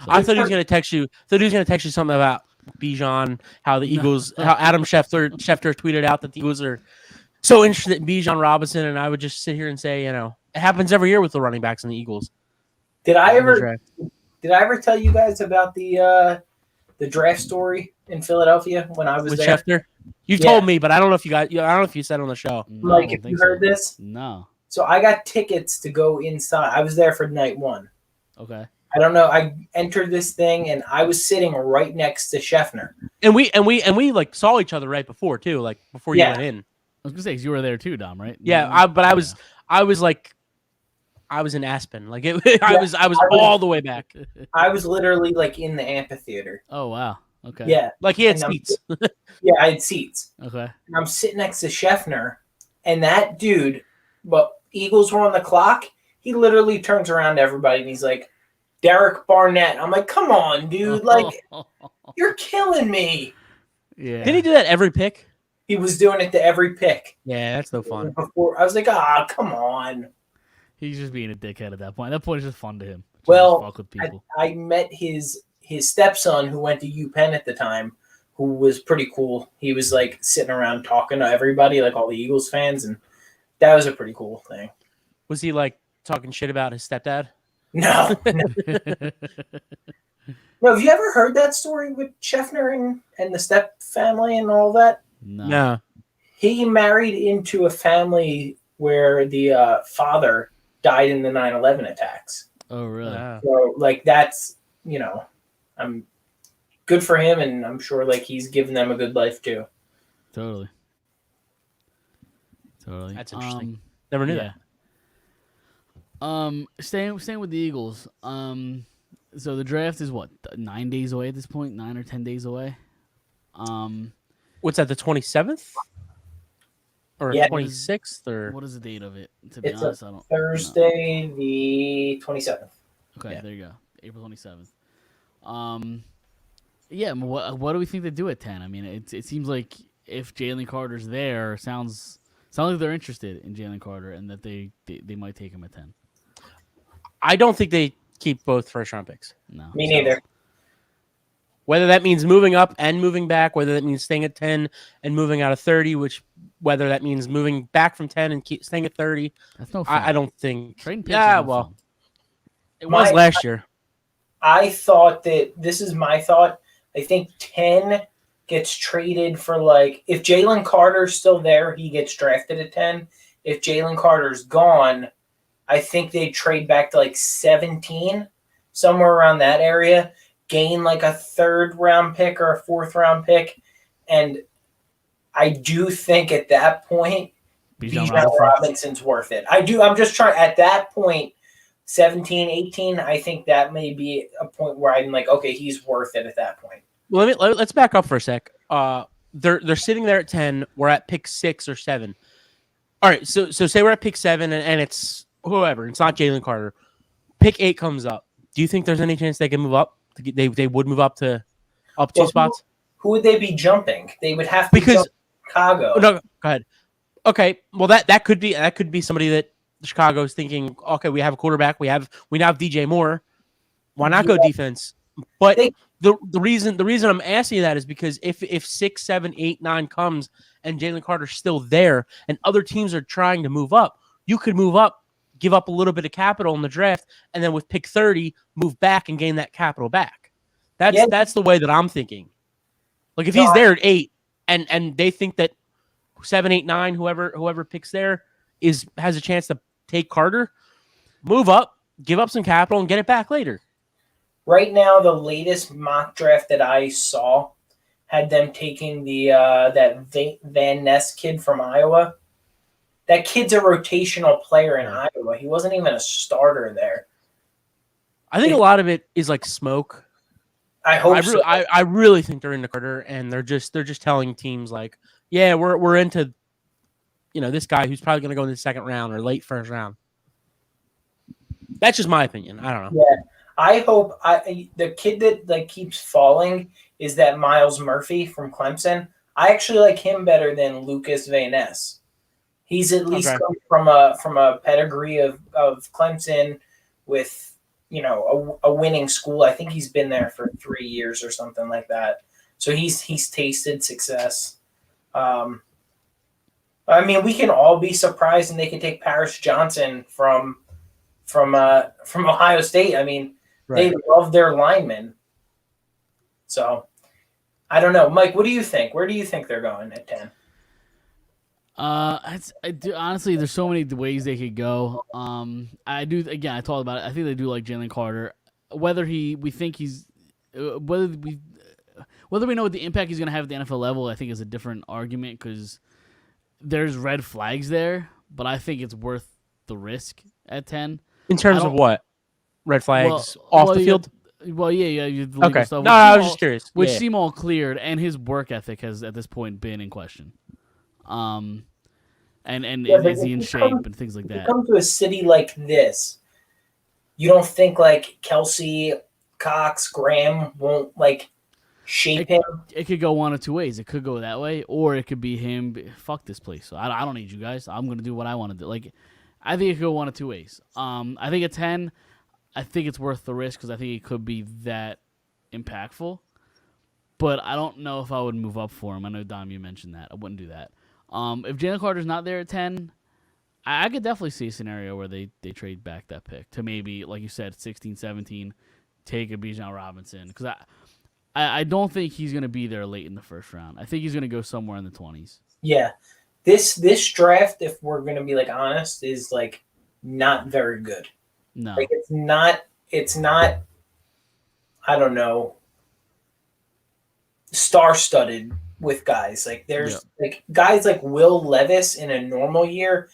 I thought he was going to text you. Something about Bijan, how the Eagles, how Adam Schefter tweeted out that the Eagles are so interested in Bijan Robinson, and I would just sit here and say, it happens every year with the running backs in the Eagles. Did I ever tell you guys about the draft story in Philadelphia when I was with there? Schefter? You told me, but I don't know if you got. I don't know if you said on the show. No, Like, if you heard this? No. So I got tickets to go inside. I was there for night 1. Okay. I don't know. I entered this thing and I was sitting right next to Scheffner. And we like saw each other right before too, like before you went in. I was gonna say 'cause you were there too, Dom, right? Yeah, I was in Aspen, like I was all the way back. I was literally like in the amphitheater. Oh wow. Okay. Yeah, like he had And seats. yeah, I had seats. Okay. And I'm sitting next to Scheffner, and that dude, but Eagles were on the clock. He literally turns around to everybody and he's like, Derek Barnett. I'm like, come on, dude. Like, you're killing me. Yeah. Didn't he do that every pick? He was doing it to every pick. Yeah, that's no fun. Before I was like, come on. He's just being a dickhead at that point. That point is just fun to him. Just Well, fuck with people. I met his stepson who went to UPenn at the time, who was pretty cool. He was like sitting around talking to everybody, like all the Eagles fans, and that was a pretty cool thing. Was he like talking shit about his stepdad? No. No, have you ever heard that story with Scheffner and the Step family and all that? No. No. He married into a family where the father died in the 9/11 attacks. Oh, really? So, like, that's, I'm good for him, and I'm sure, like, he's given them a good life, too. Totally. That's interesting. Never knew that. Staying with the Eagles. So the draft is what, 9 days away at this point, 9 or 10 days away. What's that? The 27th or 26th or what is the date of it? To be It's honest, I don't. Thursday, the 27th. Okay, Yeah. there you go, April 27th. Yeah. What do we think they do at 10? I mean, it seems like if Jalen Carter's there, sounds like they're interested in Jalen Carter and that they might take him at 10. I don't think they keep both first-round picks. No, Me neither. Whether that means moving up and moving back, whether that means staying at 10 and moving out of 30, whether that means moving back from 10 and staying at 30, That's no fun. I don't think. Trading picks. Yeah, is no well, fun. it was last year. I thought that this is my thought. I think 10 gets traded for, like, if Jalen Carter's still there, he gets drafted at 10. If Jalen Carter's gone, I think they trade back to like 17, somewhere around that area, gain like a 3rd round pick or a 4th round pick. And I do think at that point, Bijan Robinson's worth it. I do. I'm just trying at that point, 17, 18, I think that may be a point where I'm like, okay, he's worth it at that point. Well, let's back up for a sec. They're sitting there at 10. We're at pick 6 or 7. All right, so say we're at pick 7 and it's whoever. It's not Jalen Carter. Pick 8 comes up. Do you think there's any chance they can move up? They would move up 2 spots? Who would they be jumping? They would have to jump Chicago. No, go ahead. Okay, well that could be somebody that Chicago is thinking. Okay, we have a quarterback. We now have DJ Moore. Why not go defense? But the reason I'm asking you that is because if 6, 7, 8, 9 comes and Jalen Carter's still there and other teams are trying to move up, you could move up, give up a little bit of capital in the draft, and then with pick 30, move back and gain that capital back. That's the way that I'm thinking. Like if he's there at 8 and they think that 7, 8, 9, whoever picks there has a chance to take Carter, move up, give up some capital, and get it back later. Right now, the latest mock draft that I saw had them taking the that Van Ness kid from Iowa. That kid's a rotational player in Iowa. He wasn't even a starter there. I think a lot of it is like smoke. I hope so. I really think they're into Carter, and they're just telling teams like, yeah, we're into, this guy who's probably going to go in the 2nd round or late 1st round. That's just my opinion. I don't know. Yeah, I hope the kid that like keeps falling is that Miles Murphy from Clemson. I actually like him better than Lucas Van Ness. He's at least come from a pedigree of Clemson with a winning school. I think he's been there for 3 years or something like that. So he's tasted success. I mean, we can all be surprised, and they can take Paris Johnson from Ohio State. I mean, They love their linemen. So I don't know, Mike. What do you think? Where do you think they're going at 10? I do, honestly, there's so many ways they could go. I do. Again, I talked about it. I think they do like Jalen Carter. Whether we know what the impact he's going to have at the NFL level, I think is a different argument because there's red flags there. But I think it's worth the risk at 10. In terms of what? Red flags off the field? Yeah. Okay. Stuff, no, I was just curious. Which seem all cleared, and his work ethic has at this point been in question. And is he in shape and things like that? If you come to a city like this, you don't think like Kelsey, Cox, Graham won't like shape him? It could go one of 2 ways. It could go that way, or it could be him. Fuck this place. So I don't need you guys. I'm gonna do what I want to do. Like, I think it could go one of 2 ways. I think at 10, I think it's worth the risk because I think it could be that impactful. But I don't know if I would move up for him. I know, Dom, you mentioned that. I wouldn't do that. If Jalen Carter's not there at 10, I could definitely see a scenario where they trade back that pick to maybe, like you said, 16, 17, take a Bijan Robinson. Because I don't think he's going to be there late in the first round. I think he's going to go somewhere in the 20s. Yeah. This draft, if we're gonna be like honest, is like not very good. No. Like it's not I don't know, star studded with guys. Like there's like guys like Will Levis in a normal year,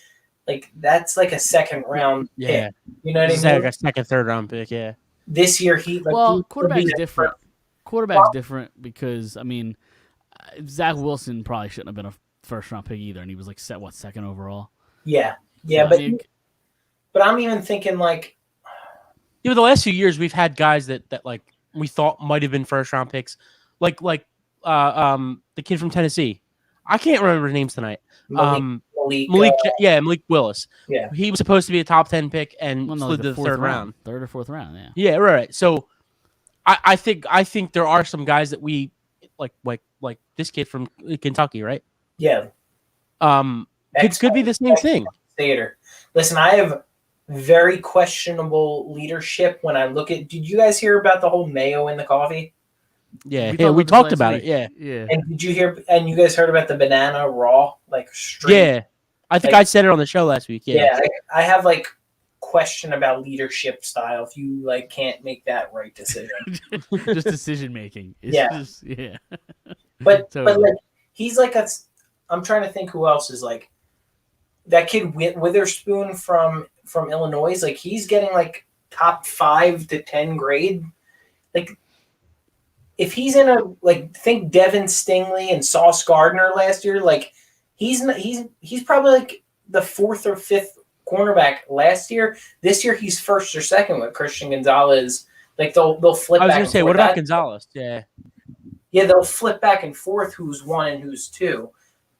like that's like a second round Yeah. pick. You know what I It's mean? like a second, third round pick. Yeah. This year he like Well, he- quarterback's different. Quarterback's different because, I mean, Zach Wilson probably shouldn't have been a first round pick either, and he was like second overall. Yeah. So, But I mean, but I'm even thinking like Yeah, but the last few years we've had guys that like we thought might have been first round picks, like the kid from Tennessee. I can't remember his names tonight. Malik, Malik Willis. yeah. He was supposed to be a top 10 pick and well, no, slid like to the fourth third round. third or fourth round. Yeah. Yeah, right. So I think there are some guys that we like this kid from Kentucky, right? Yeah. Could be the same thing. Theater. Listen, I have very questionable leadership when I look at. Did you guys hear about the whole mayo in the coffee? Yeah, We we talked talked about about this it. last Yeah, Yeah. And did you hear? And you guys heard about the banana raw, like straight? yeah. I think Like- I said it on the show last week. Yeah, Yeah. I have like question about leadership style. If you like can't make that right decision, Just decision making. Yeah. Yeah. but Totally. like he's like a. I'm trying to think who else is like that kid Witherspoon from Illinois. Like he's getting like top 5 to 10 grade. Like if he's in a like think Devin Stingley and Sauce Gardner last year, like he's probably like the 4th or 5th cornerback last year. This year he's 1st or 2nd with Christian Gonzalez. Like they'll flip. I was back gonna and say, forth. what about Gonzalez? Yeah, Yeah, they'll flip back and forth who's 1 and who's 2,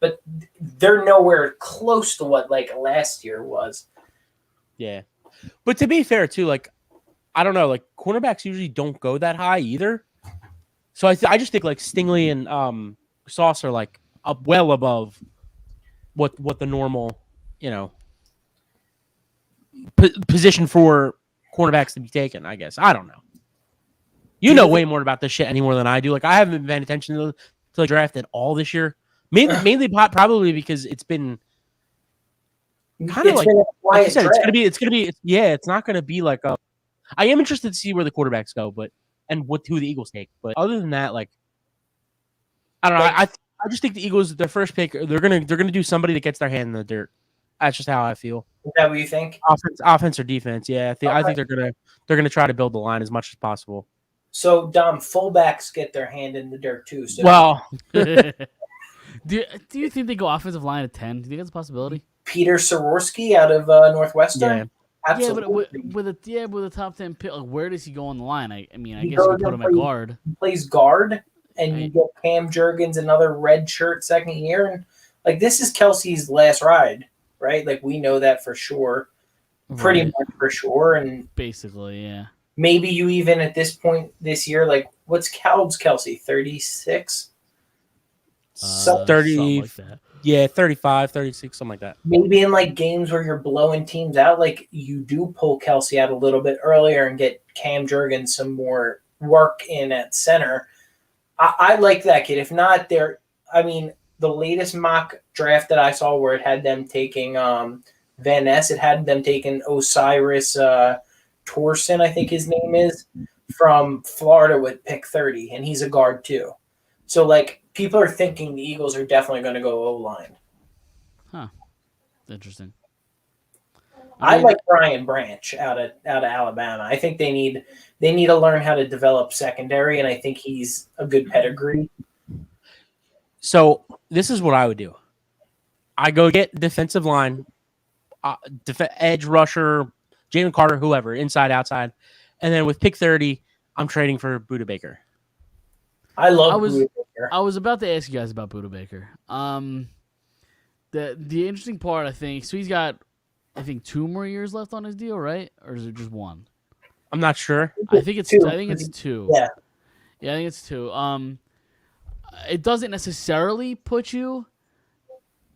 but they're nowhere close to what like last year was. yeah. But to be fair, too, like I don't know, like cornerbacks usually don't go that high either. So I just think like Stingley and Sauce are like well above what the normal position for cornerbacks to be taken. I guess I don't know. You know way more about this shit any more than I do. Like I haven't been paying attention to the draft at all this year. Mainly probably because it's been kind of It's like been a like you quiet said, draft. it's not gonna be like a. I am interested to see where the quarterbacks go, and who the Eagles take. But other than that, like I don't know. I just think the Eagles, their first pick, they're gonna do somebody that gets their hand in the dirt. That's just how I feel. Is that what you think? Offense or defense, yeah. I Okay. think they're gonna try to build the line as much as possible. So Dom, fullbacks get their hand in the dirt too. So Well, do you think they go offensive line at 10? Do you think that's a possibility? Peter Saworski out of Northwestern. yeah. Absolutely. Yeah, but with a top 10 pick, like, where does he go on the line? I mean, I He guess you goes could put and him at guard. He plays guard, and you Right. get Cam Jurgens, another red shirt, 2nd year, and like this is Kelsey's last ride, right? Like we know that for sure, pretty Right. much for sure, and Basically, yeah. maybe you even at this point this year, like what's Kelsey 36? So 30 something like that. Yeah, 35, 36, something like that. maybe in like games where you're blowing teams out, like you do pull Kelsey out a little bit earlier and get Cam Jurgens some more work in at center. I like that kid. If not, the latest mock draft that I saw where it had them taking Van Ness, it had them taking Osiris Torsen, I think his name is, from Florida with pick 30, and he's a guard too. So like people are thinking the Eagles are definitely going to go O-line. Interesting. I mean, like Brian Branch out of Alabama. I think they need to learn how to develop secondary, and I think he's a good pedigree. So this is what I would do. I go get defensive line, edge rusher, Jalen Carter, whoever, inside, outside, and then with pick 30, I'm trading for Buda Baker. I love. I was- Buda Baker. I was about to ask you guys about Buda Baker. The interesting part, I think, so he's got, I think, 2 more years left on his deal, right? Or is it just 1? I'm not sure. I think it's 2. I think it's 2. Yeah. Yeah, I think it's 2. It doesn't necessarily put you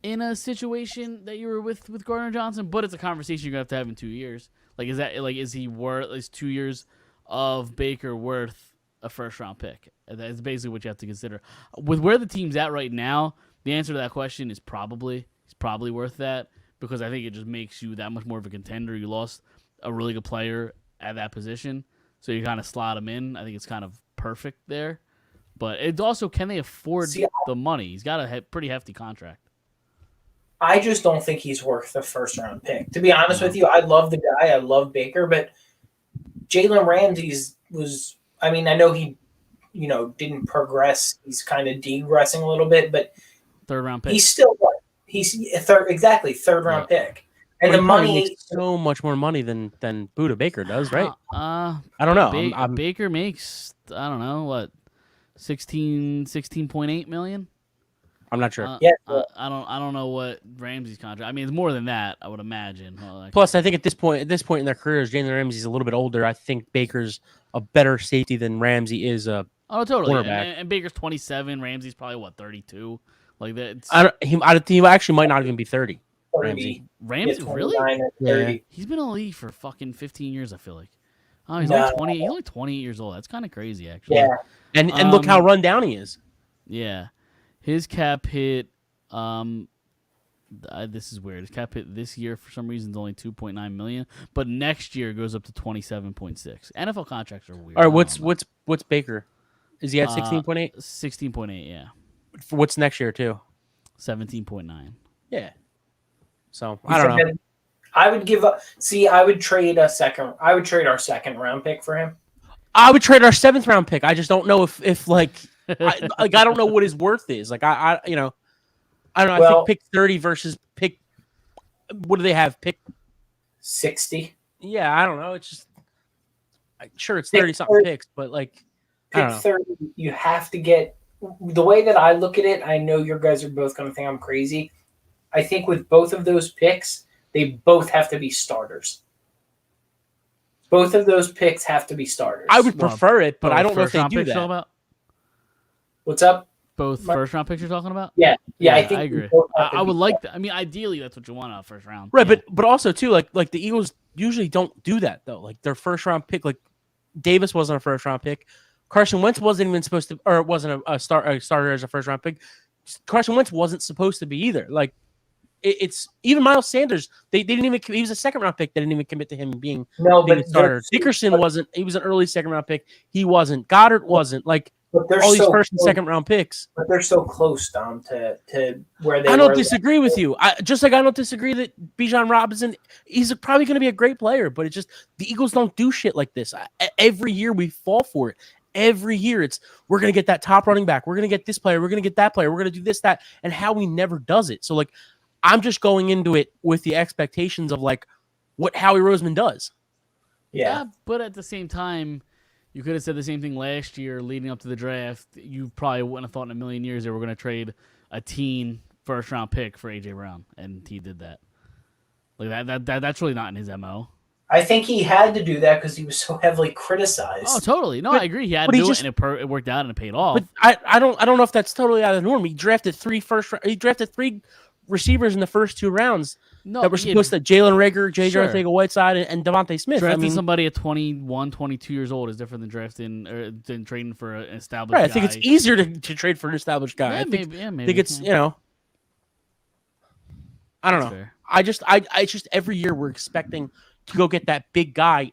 in a situation that you were with Gardner Johnson, but it's a conversation you're gonna have to have in 2 years. Like, is he worth? Is 2 years of Baker worth a first round pick? That's basically what you have to consider. With where the team's at right now, the answer to that question is he's probably worth that, because I think it just makes you that much more of a contender. You lost a really good player at that position, so you kind of slot him in. I think it's kind of perfect there. But it's also, can they afford the money? He's got a pretty hefty contract. I just don't think he's worth the first round pick. To be honest with you, I love the guy. I love Baker, but Jalen Ramsey was. I mean, I know he, didn't progress. He's kind of degressing a little bit, but third round pick. He's still what? He's third round pick, and the money makes so much more money than Buda Baker does, right? I don't know. Baker makes, I don't know what, 16.8 million. I'm not sure. I don't know what Ramsey's contract. I mean, it's more than that, I would imagine. Plus, I think at this point in their careers, Jalen Ramsey's a little bit older. I think Baker's a better safety than Ramsey is a totally. And Baker's 27. Ramsey's probably 32. Like that. He actually might not even be 30. 30. Ramsey really? Yeah. He's been in the league for fucking 15 years. I feel like. Oh, he's only 20. He's only 28 years old. That's kind of crazy, actually. Yeah. And look how run down he is. Yeah. His cap hit, this is weird. His cap hit this year for some reason is only 2.9 million, but next year it goes up to 27.6. NFL contracts are weird. All right, what's Baker? Is he at 16.8? 16.8, yeah. What's next year too? 17.9. Yeah. So I don't know. I would give up. See, I would trade our second round pick for him. I would trade our 7th round pick. I just don't know if I don't know what his worth is. Like I don't know. I think pick 30 versus pick. What do they have? Pick 60. Yeah, I don't know. It's just sure it's 30 something picks, but like pick 30. You have to get the way that I look at it. I know you guys are both going to think I'm crazy. I think with both of those picks, they both have to be starters. Both of those picks have to be starters. I would prefer it, but I don't know if they do that. About? What's up? Both first round picks you're talking about? Yeah, I think I agree. I would like that. I mean, ideally, that's what you want out of first round. Right, but also too, like the Eagles usually don't do that though. Like their first round pick, like Davis wasn't a first round pick. Carson Wentz wasn't even supposed to, or wasn't a starter as a first round pick. Carson Wentz wasn't supposed to be either. Like it's even Miles Sanders. They didn't even. He was a second round pick. They didn't even commit to him being a starter. Dickerson wasn't. He was an early second round pick. He wasn't. Goddard wasn't. Like. But they're all these first and second round picks. But they're so close, Dom, to where they I don't disagree with you. I don't disagree that Bijan Robinson, he's probably going to be a great player, but it's just the Eagles don't do shit like this. Every year we fall for it. Every year we're going to get that top running back. We're going to get this player. We're going to get that player. We're going to do this, that, and Howie never does it. So, like, I'm just going into it with the expectations of, like, what Howie Roseman does. Yeah, but at the same time, you could have said the same thing last year leading up to the draft. You probably wouldn't have thought in a million years they were going to trade a teen first-round pick for A.J. Brown, and he did that. Like that's really not in his MO. I think he had to do that because he was so heavily criticized. Oh, totally. No, I agree. He had to do it, and it worked out, and it paid off. But I don't know if that's totally out of the norm. He drafted three receivers in the first 2 rounds. No, that were supposed to Jalen Reagor, J.J. Arcega-Whiteside, and Devontae Smith. Drafting somebody at 21, 22 years old is different than trading for an established guy. I think it's easier to trade for an established guy. Yeah, maybe. I think it's, I don't know. Fair. I just every year we're expecting to go get that big guy,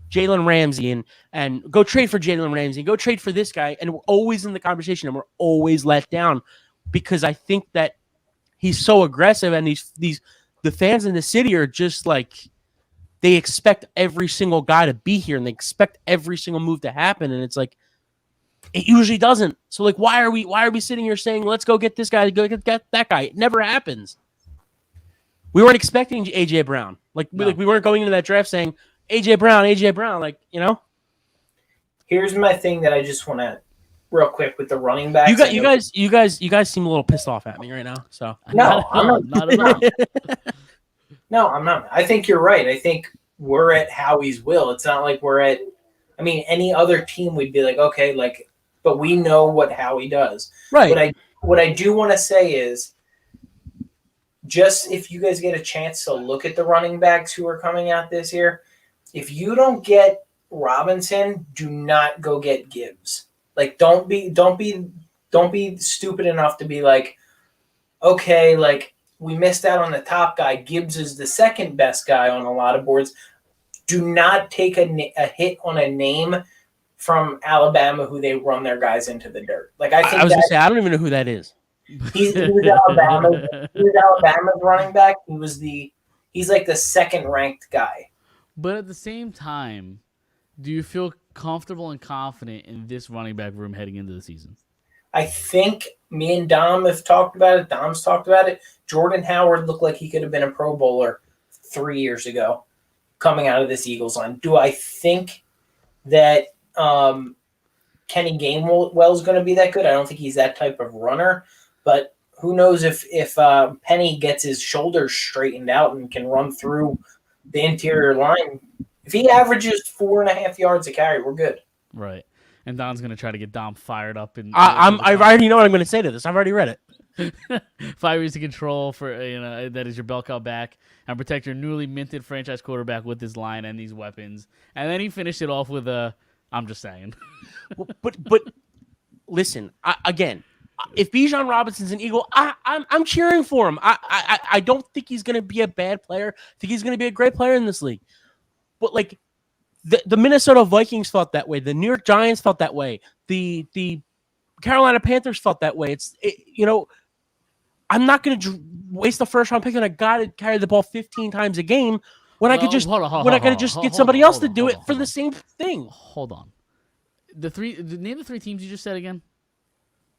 Jalen Ramsey, and go trade for Jalen Ramsey, go trade for this guy, and we're always in the conversation, and we're always let down because I think that he's so aggressive, and the fans in the city are just like, they expect every single guy to be here and they expect every single move to happen. And it's like, it usually doesn't. So like, why are we sitting here saying, let's go get this guy, go get that guy? It never happens. We weren't expecting AJ Brown. We weren't going into that draft saying AJ Brown, like, Here's my thing that I just want to real quick with the running backs. You guys seem a little pissed off at me right now. So no, I'm not at all. No, I'm not. I think you're right. I think we're at Howie's will. It's not like we're at. I mean, any other team we'd be like, okay, like, but we know what Howie does. Right. What I do want to say is, just if you guys get a chance to look at the running backs who are coming out this year, if you don't get Robinson, do not go get Gibbs. Like, don't be stupid enough to be like, okay, like we missed out on the top guy. Gibbs is the second best guy on a lot of boards. Do not take a hit on a name from Alabama who they run their guys into the dirt. Like I think I was gonna say I don't even know who that is. He's Alabama's running back. He's like the second ranked guy. But at the same time, do you feel comfortable and confident in this running back room heading into the season? I think me and Dom have talked about it. Dom's talked about it. Jordan Howard looked like he could have been a Pro Bowler 3 years ago coming out of this Eagles line. Do I think that Kenny Gainwell is going to be that good? I don't think he's that type of runner. But who knows if Penny gets his shoulders straightened out and can run through the interior line. If he averages 4.5 yards a carry, we're good. Right. And Don's going to try to get Dom fired up. I already know what I'm going to say to this. I've already read it. 5 years of control for that is your bell cow back and protect your newly minted franchise quarterback with this line and these weapons. And then he finished it off with I'm just saying. but listen, again, if Bijan Robinson's an Eagle, I'm cheering for him. I don't think he's going to be a bad player. I think he's going to be a great player in this league. But like the Minnesota Vikings felt that way. The New York Giants felt that way. The Carolina Panthers felt that way. I'm not going to waste a first round pick on a guy to carry the ball 15 times a game when I could just get somebody else to do it for the same thing. Hold on. Name the three teams you just said again.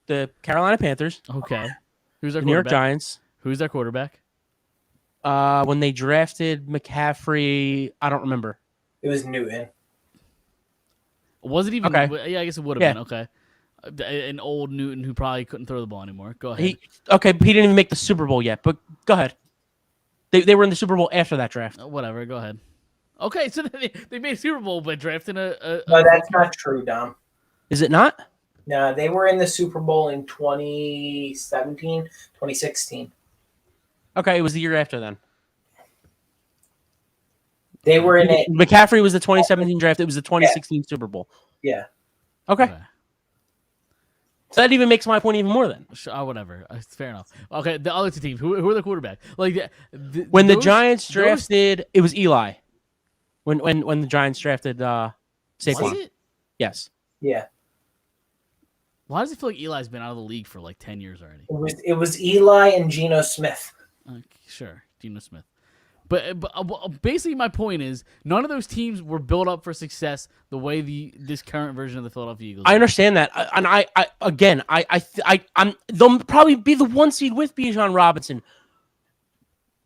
The Carolina Panthers. Okay. Who's their New York quarterback? Giants. Who's their quarterback? When they drafted McCaffrey, I don't remember. It was Newton. Was it even? Okay. Yeah, I guess it would have been. Okay. An old Newton who probably couldn't throw the ball anymore. Go ahead. He didn't even make the Super Bowl yet, but go ahead. They were in the Super Bowl after that draft. Whatever. Go ahead. Okay, so they made a Super Bowl by drafting No, that's not true, Dom. Is it not? No, they were in the Super Bowl in 2017, 2016. Okay, it was the year after then. They were in it. McCaffrey was the 2017 draft. It was the 2016 Super Bowl. Yeah. Okay. So that even makes my point even more then. Whatever. It's fair enough. Okay, the other two teams. Who are the quarterback? Like when the Giants drafted, it was Eli. When the Giants drafted Saquon. Was it? Yes. Yeah. Why does it feel like Eli's been out of the league for like 10 years already? It was Eli and Geno Smith. Sure, Geno Smith. But basically, my point is, none of those teams were built up for success the way this current version of the Philadelphia Eagles. I understand that, and they'll probably be the 1 seed with Bijan Robinson.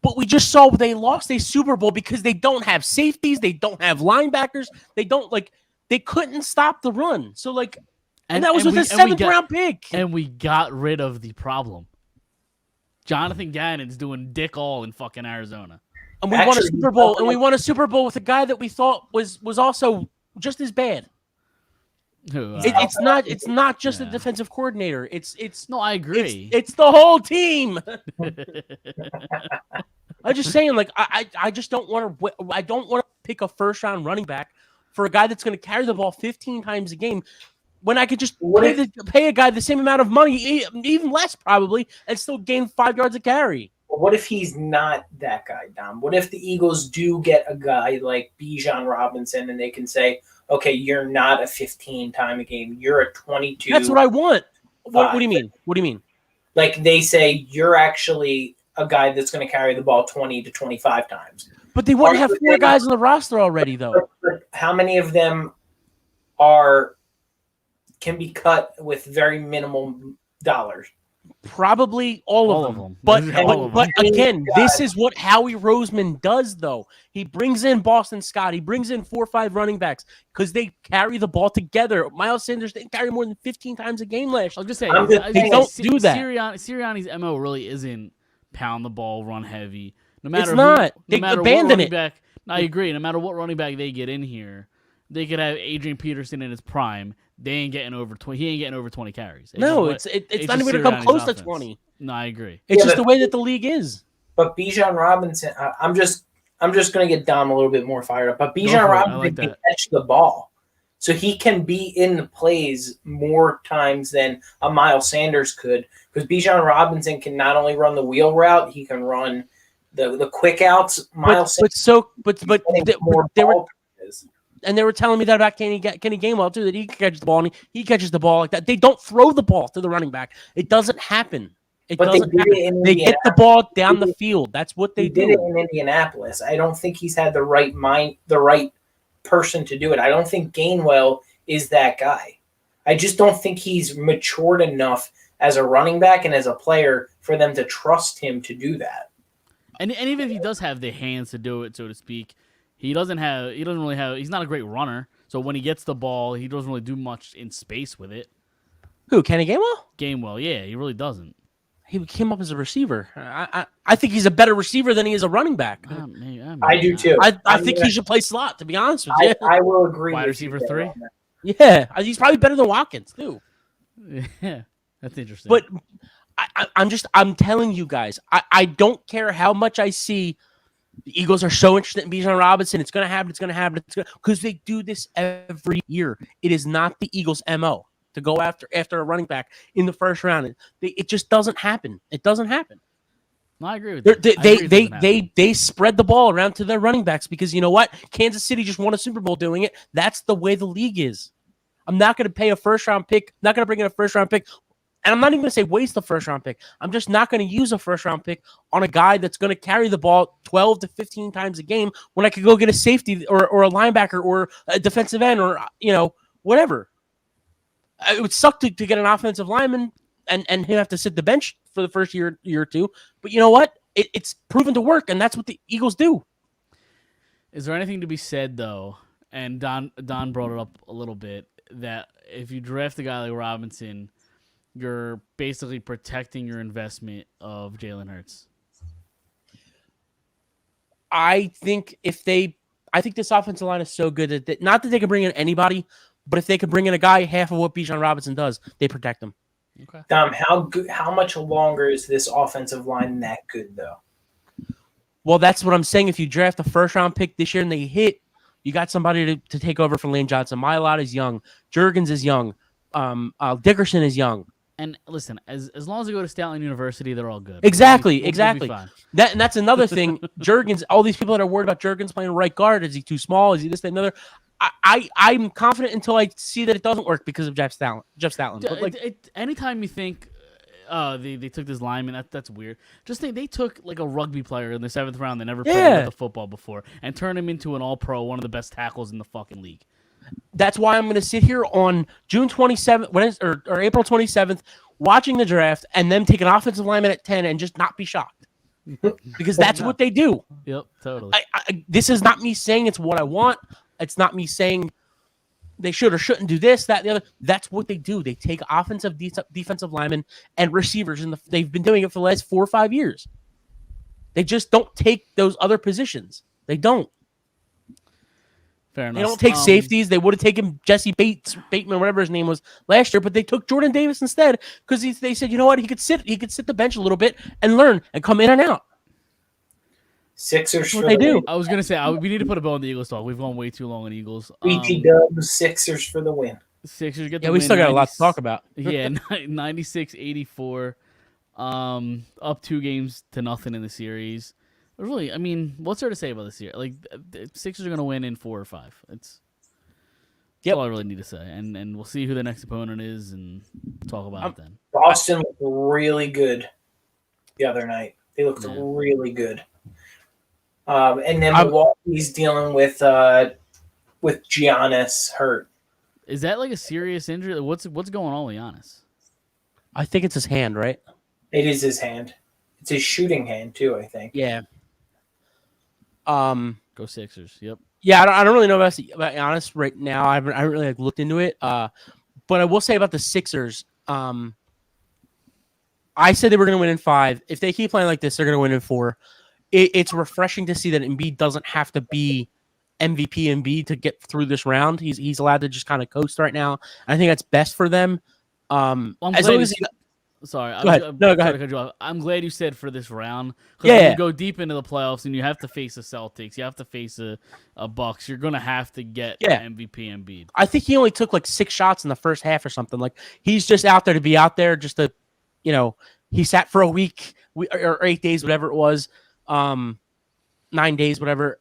But we just saw they lost a Super Bowl because they don't have safeties, they don't have linebackers, they couldn't stop the run. So and that was with a 7th round pick. And we got rid of the problem. Jonathan Gannon's doing dick all in fucking Arizona. And we won a Super Bowl, and we won a Super Bowl with a guy that we thought was also just as bad. It's not just the defensive coordinator. No, I agree. It's the whole team. I'm just saying, I just don't want to. I don't want to pick a first round running back for a guy that's going to carry the ball 15 times a game when I could just pay a guy the same amount of money, even less probably, and still gain 5 yards a carry. What if he's not that guy, Dom? What if the Eagles do get a guy like Bijan Robinson and they can say, okay, you're not a 15 time a game, you're a 22. That's what I want. What do you mean? What do you mean? Like they say you're actually a guy that's going to carry the ball 20 to 25 times. But they wouldn't have 4 guys on the roster already, though. But how many of them can be cut with very minimal dollars? Probably all of them. But again, this is what Howie Roseman does, though. He brings in Boston Scott. He brings in 4 or 5 running backs because they carry the ball together. Miles Sanders didn't carry more than 15 times a game last year. I'll just say, they don't do that. Sirianni's MO really isn't pound the ball, run heavy. No It's matter not. They abandon it. Back, I agree. No matter what running back they get in here, they could have Adrian Peterson in his prime. He ain't getting over 20 carries. It's not even going to come close to 20. No, I agree. It's just the way that the league is. But Bijan Robinson, I'm just going to get Dom a little bit more fired up. But Go Bijan for it. I Robinson like can that. catch the ball, so he can be in the plays more times than a Miles Sanders could. Because Bijan Robinson can not only run the wheel route, he can run the quick outs. Miles But Sanders more they were ball touches. and they were telling me that about Kenny Gainwell too, that he catches the ball and he catches the ball like that. They don't throw the ball to the running back. It doesn't happen. It But they doesn't did happen. it in They get the ball down the field. That's what they He did it do. in Indianapolis. I don't think he's had the right person to do it. I don't think Gainwell is that guy. I just don't think he's matured enough as a running back and as a player for them to trust him to do that. And even if he does have the hands to do it, so to speak, he's not a great runner. So when he gets the ball, he doesn't really do much in space with it. Who, Kenny Gainwell? Gainwell, yeah, he really doesn't. He came up as a receiver. I think he's a better receiver than he is a running back. I do too. I think he should play slot, to be honest with you. I will agree. Wide with you receiver there 3? on that. Yeah, he's probably better than Watkins too. Yeah, that's interesting. But I'm telling you guys, I don't care how much I see the Eagles are so interested in Bijan Robinson. It's going to happen. Because they do this every year. It is not the Eagles' MO to go after a running back in the first round. It just doesn't happen. It doesn't happen. No, I agree with that. They spread the ball around to their running backs because you know what? Kansas City just won a Super Bowl doing it. That's the way the league is. I'm not going to pay a first-round pick. Not going to bring in a first-round pick. And I'm not even going to say waste a first-round pick. I'm just not going to use a first-round pick on a guy that's going to carry the ball 12 to 15 times a game when I could go get a safety or a linebacker or a defensive end or, whatever. It would suck to get an offensive lineman and him have to sit the bench for the first year or two. But you know what? It's proven to work, and that's what the Eagles do. Is there anything to be said, though, and Don brought it up a little bit, that if you draft a guy like Robinson, you're basically protecting your investment of Jalen Hurts? I think this offensive line is so good that not that they can bring in anybody, but if they could bring in a guy half of what Bijan Robinson does, they protect him. Okay. Dom, how much longer is this offensive line that good though? Well, that's what I'm saying. If you draft a first-round pick this year and they hit, you got somebody to take over for Lane Johnson. Mylott is young. Juergens is young. Dickerson is young. And listen, as long as they go to Stanton University, they're all good. Exactly. We'll be fine. That's another thing. Juergens, all these people that are worried about Juergens playing right guard. Is he too small? Is he this, that, and another? I'm confident until I see that it doesn't work because of Jeff Stoutland. But anytime you think, they took this lineman, that's weird. Just think they took like a rugby player in the 7th round that never played with the football before and turned him into an all-pro, one of the best tackles in the fucking league. That's why I'm going to sit here on June 27th or April 27th watching the draft and them take an offensive lineman at 10 and just not be shocked. Because that's what they do. Yep, totally. This is not me saying it's what I want. It's not me saying they should or shouldn't do this, that, and the other. That's what they do. They take offensive, defensive linemen and receivers, and they've been doing it for the last 4 or 5 years. They just don't take those other positions. They don't. Fair enough. They don't take safeties. They would have taken Jesse Bateman, whatever his name was last year, but they took Jordan Davis instead because they said, you know what, he could sit the bench a little bit and learn and come in and out. Sixers what for they the do. win. I was gonna say we need to put a bow on the Eagles talk. We've gone way too long on Eagles. BT Dubs, Sixers for the win. Sixers get the Yeah, we win, still got a lot to talk about. Yeah, 96-84. Up 2 games to nothing in the series. But really, I mean, what's there to say about this year? Like, the Sixers are gonna win in 4 or 5. That's all I really need to say. And we'll see who the next opponent is and talk about it then. Boston looked really good the other night. They looked really good. And then Milwaukee's dealing with Giannis hurt. Is that like a serious injury? What's going on with Giannis? I think it's his hand, right? It is his hand. It's his shooting hand too, I think. Yeah. Go Sixers. Yep. Yeah, I don't really know about Giannis right now. I haven't really looked into it. But I will say about the Sixers. I said they were going to win in 5. If they keep playing like this, they're going to win in 4. It's refreshing to see that Embiid doesn't have to be MVP Embiid to get through this round. He's allowed to just kind of coast right now. I think that's best for them. Well, as long as Sorry, Go ahead. No, go sorry ahead. to cut you off. I'm glad you said for this round because when Yeah. you go deep into the playoffs and you have to face the Celtics, you have to face a Bucks. You're gonna have to get Yeah. MVP Embiid. I think he only took like 6 shots in the first half or something. Like he's just out there to be out there, just to, he sat for a week or 8 days, whatever it was, 9 days, whatever,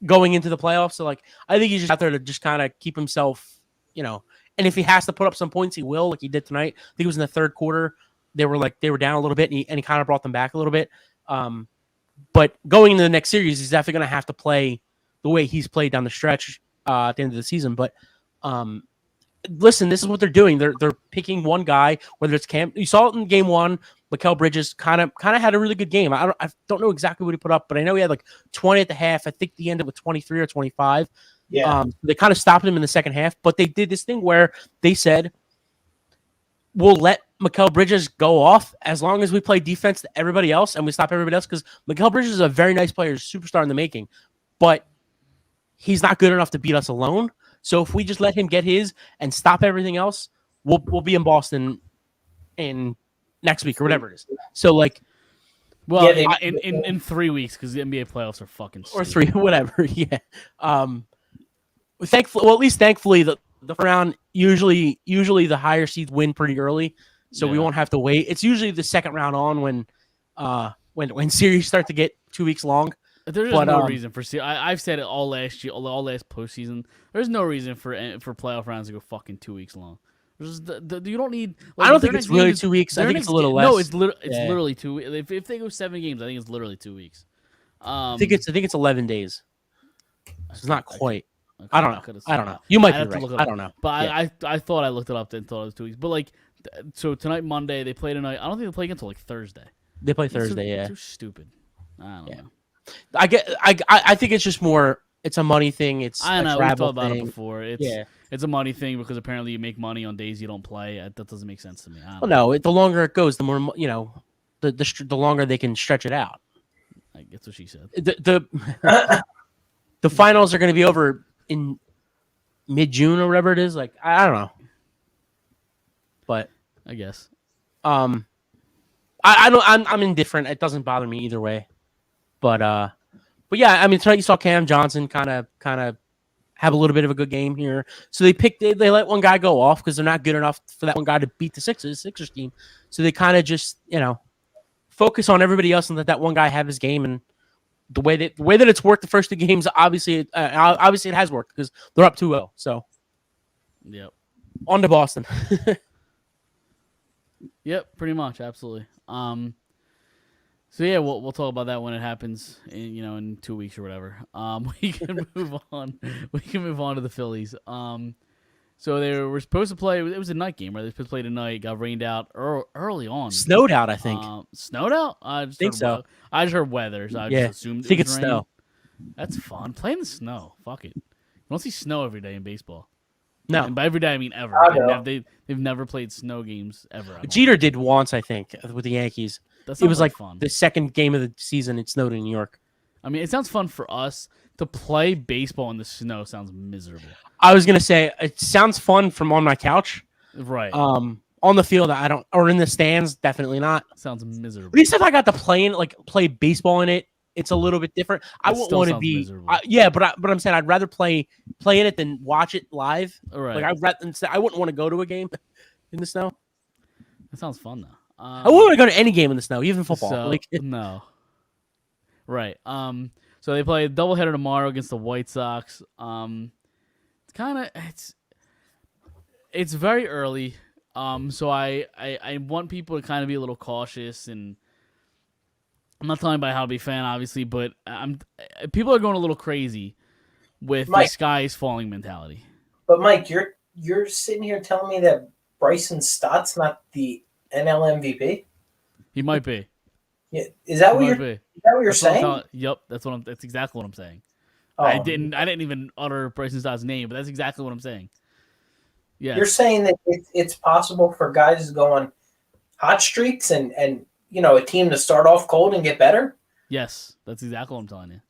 going into the playoffs. So like, I think he's just out there to just kind of keep himself, and if he has to put up some points, he will, like he did tonight. I think it was in the third quarter. They were down a little bit, and he kind of brought them back a little bit. But going into the next series, he's definitely going to have to play the way he's played down the stretch at the end of the season. But listen, this is what they're doing. They're picking one guy, whether it's Cam. You saw it in game 1. Mikal Bridges kind of had a really good game. I don't know exactly what he put up, but I know he had like 20 at the half. I think he ended with 23 or 25. Yeah. They kind of stopped him in the second half, but they did this thing where they said, we'll let Mikal Bridges go off as long as we play defense to everybody else and we stop everybody else, because Mikal Bridges is a very nice player, superstar in the making, but he's not good enough to beat us alone. So if we just let him get his and stop everything else, we'll be in Boston in next week or whatever it is. So like, Well, Yeah, in 3 weeks because the NBA playoffs are fucking or stupid. 3, whatever. Yeah. Thankfully, the round usually the higher seeds win pretty early, so we Yeah. won't have to wait. It's usually the second round on when series start to get 2 weeks long. There's just no reason for. I've said it all last year, all last postseason. There's no reason for playoff rounds to go fucking 2 weeks long. You don't need. I don't think it's really 2 weeks. I think it's a little less. No, it's literally 2 weeks. If they go 7 games, I think it's literally 2 weeks. I think it's 11 days. It's not quite. I don't know. I I don't know. You might I'd be have to right. look it I up. don't know. But Yeah. I thought I looked it up and thought it was 2 weeks. But like, so tonight Monday they play tonight. I don't think they play again until like Thursday. They play It's so- Thursday. Yeah. Too stupid. I don't know. I think it's just more. It's a money thing. It's I a know we've travel talked about it thing. before. Yeah. It's a money thing because apparently you make money on days you don't play. That doesn't make sense to me. I don't Well, know. no. The longer it goes, the more the longer they can stretch it out. I guess what she said. The finals are going to be over in mid-June or whatever it is. Like I don't know, but I guess. I don't. I'm indifferent. It doesn't bother me either way. But yeah. I mean, tonight you saw Cam Johnson kind of have a little bit of a good game here. So they let one guy go off because they're not good enough for that one guy to beat the Sixers team. So they kind of just focus on everybody else and let that one guy have his game. And the way that it's worked the first 2 games, obviously it has worked because they're up 2-0. So Yep. on to Boston. Yep. Pretty much. Absolutely. So yeah, we'll talk about that when it happens in 2 weeks or whatever. We can move on. We can move on to the Phillies. So they were supposed to play. It was a night game, right? They were supposed to play tonight. Got rained out early on. Snowed out, I think. Snowed out. I just think heard so. I just heard weather, so I Yeah, just assumed. I think it it's was rain. snow. That's fun. Play in the snow. Fuck it. You don't see snow every day in baseball. No. And by every day I mean ever. I know. They've never played snow games ever. I don't Jeter did once, I think, with the Yankees. That It sounds was like fun. the second game of the season. It snowed in New York. I mean, it sounds fun for us to play baseball in the snow. Sounds miserable. I was gonna say it sounds fun from on my couch. Right. On the field, I don't, or in the stands, definitely not. Sounds miserable. At least if I got to play baseball in it, it's a little bit different. I It wouldn't still want to sounds be, miserable. but I'm saying I'd rather play in it than watch it live. All right. Like I wouldn't want to go to a game in the snow. That sounds fun though. I wouldn't want to go to any game in the snow, even football. So, no. Right. So they play a doubleheader tomorrow against the White Sox. It's very early. So I want people to kind of be a little cautious, and I'm not telling anybody how to be a fan, obviously, but people are going a little crazy with the Mike. sky is falling mentality. But Mike, you're sitting here telling me that Bryson Stott's not the NL MVP? He might be. Yeah, is that He what might you're be. That's what saying? Yep, that's exactly what I'm saying. Oh, I didn't even utter Bryson Stott's name, but that's exactly what I'm saying. Yeah. You're saying that it's possible for guys to go on hot streaks and a team to start off cold and get better? Yes, that's exactly what I'm telling you.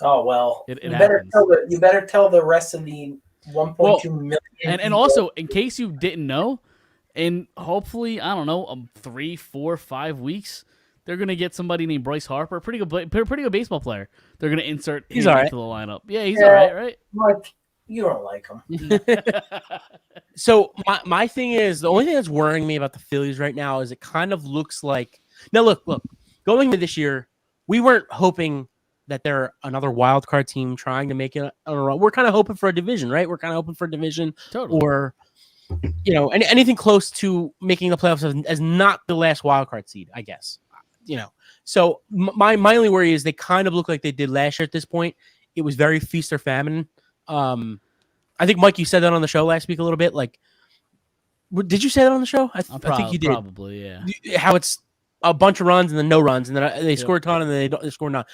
Oh well, It you better happens. you better tell the rest of the 1.2 million. And people. also, in case you didn't know, And hopefully, I don't know, 3, 4, 5 weeks, they're gonna get somebody named Bryce Harper, pretty good baseball player. They're gonna insert He's him all right. into the lineup. Yeah, he's all right, right? Like, you don't like him. So my thing is, the only thing that's worrying me about the Phillies right now is it kind of looks like now look going into this year, we weren't hoping that they're another wild card team trying to make it on a run. We're kind of hoping for a division, right? We're kind of hoping for a division Totally. or anything close to making the playoffs as not the last wild card seed, I guess. So my only worry is they kind of look like they did last year at this point. It was very feast or famine. I think, Mike, you said that on the show last week a little bit. Like, did you say that on the show? I think you did. Probably, yeah. How it's a bunch of runs and then no runs, and then they score a ton and then they score none.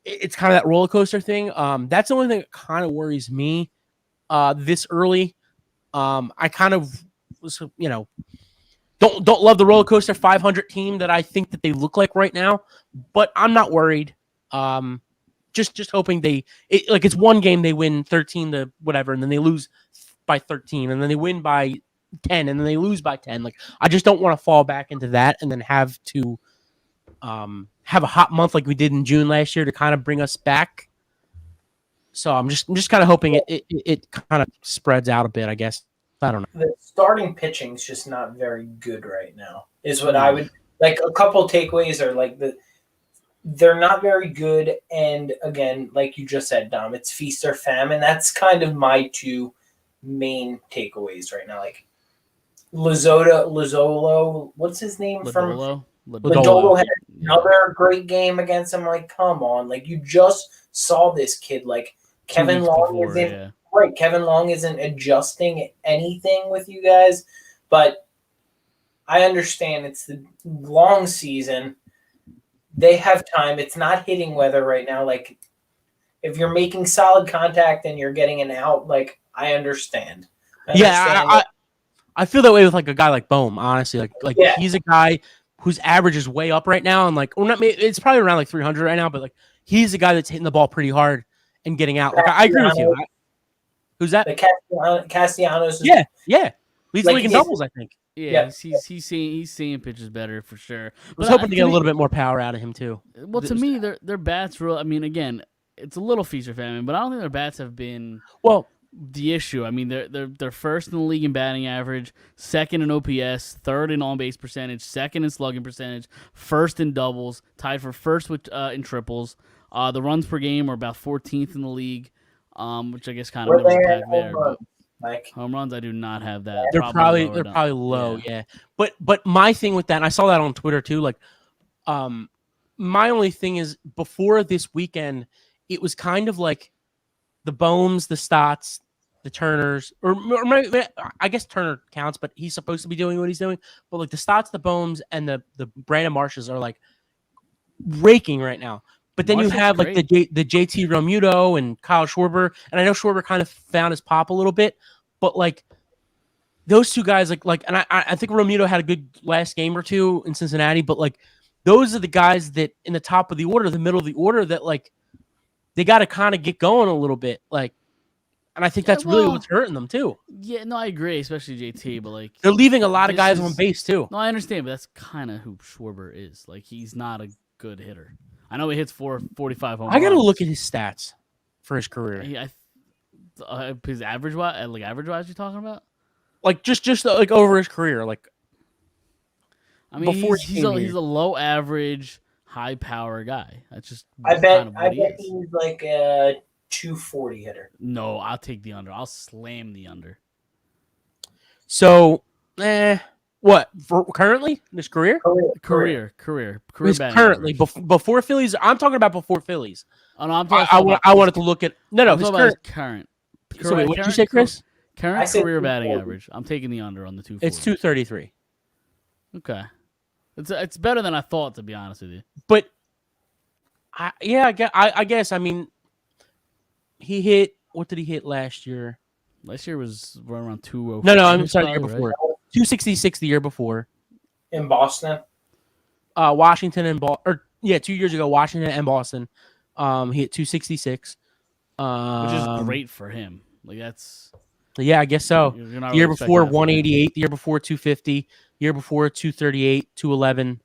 It's kind of that roller coaster thing. That's the only thing that kind of worries me this early. I kind of was, don't love the roller coaster 500 team that I think that they look like right now, but I'm not worried. Just hoping it's one game they win 13 to whatever, and then they lose by 13, and then they win by 10, and then they lose by 10. Like, I just don't want to fall back into that and then have to have a hot month like we did in June last year to kind of bring us back. So I'm just kind of hoping it kind of spreads out a bit, I guess. I don't know. The starting pitching is just not very good right now, is what I would like. A couple takeaways are like they're not very good. And again, like you just said, Dom, it's feast or famine. That's kind of my two main takeaways right now. Like Lozolo, what's his name from Lodolo had another great game against him. Like, come on, like you just saw this kid. Like Kevin Long isn't right. Kevin Long isn't adjusting anything with you guys, but I understand it's the long season. They have time. It's not hitting weather right now. Like, if you're making solid contact and you're getting an out, like, I understand. I feel that way with like a guy like Bohm, honestly. Like he's a guy whose average is way up right now, and like, or not, it's probably around like 300 right now, but like he's a guy that's hitting the ball pretty hard and getting out. Like, I agree with you. Who's that? The Castellanos. Yeah. Leads the league in doubles, I think. Yeah, he's seeing pitches better for sure. I was hoping to get a little bit more power out of him too. Well, to me, their bats real. I mean, again, it's a little feast or famine, but I don't think their bats have been the issue. I mean, they're first in the league in batting average, second in OPS, third in on base percentage, second in slugging percentage, first in doubles, tied for first with in triples. The runs per game are about 14th in the league, which I guess kind of knows the pack there. Like home runs, I do not have that. They're probably low, yeah. But my thing with that, and I saw that on Twitter too. Like, my only thing is before this weekend, it was kind of like the Bohms, the Stotts, the Turners, or I guess Turner counts, but he's supposed to be doing what he's doing. But like the Stotts, the Bohms, and the Brandon Marshes are like raking right now. But then you have like the JT Realmuto and Kyle Schwarber, and I know Schwarber kind of found his pop a little bit, but like those two guys, like, and I think Realmuto had a good last game or two in Cincinnati, but like those are the guys that in the top of the order, the middle of the order, that like they got to kind of get going a little bit, like, and I think that's really what's hurting them too. Yeah, no, I agree, especially JT, but like they're leaving a lot of guys on base too. No, I understand, but that's kind of who Schwarber is. Like, he's not a good hitter. I know he hits 445 home runs. I got to look at his stats for his career. His average wise, you talking about? Like just like over his career, like. I mean, he's a low average, high power guy. That's just. I bet he's like a 240 hitter. No, I'll take the under. I'll slam the under. So, what for currently in his career? Career currently before Phillies. I'm talking about before Phillies. Oh no, I'm talking. I wanted to look at his current. So wait, what did you say, Chris? Current career batting average. I'm taking the under on the 240. It's 233. Okay, it's better than I thought, to be honest with you. But I guess I mean he hit. What did he hit last year? Last year was right around 205. No, I'm sorry, the year before. Right? 266 the year before. In Boston? Washington and 2 years ago, Washington and Boston. He hit 266. Which is great for him. Like, that's Yeah, I guess so. You're not The year really expecting before that from him. 188, the year before 250, year before 238, 211.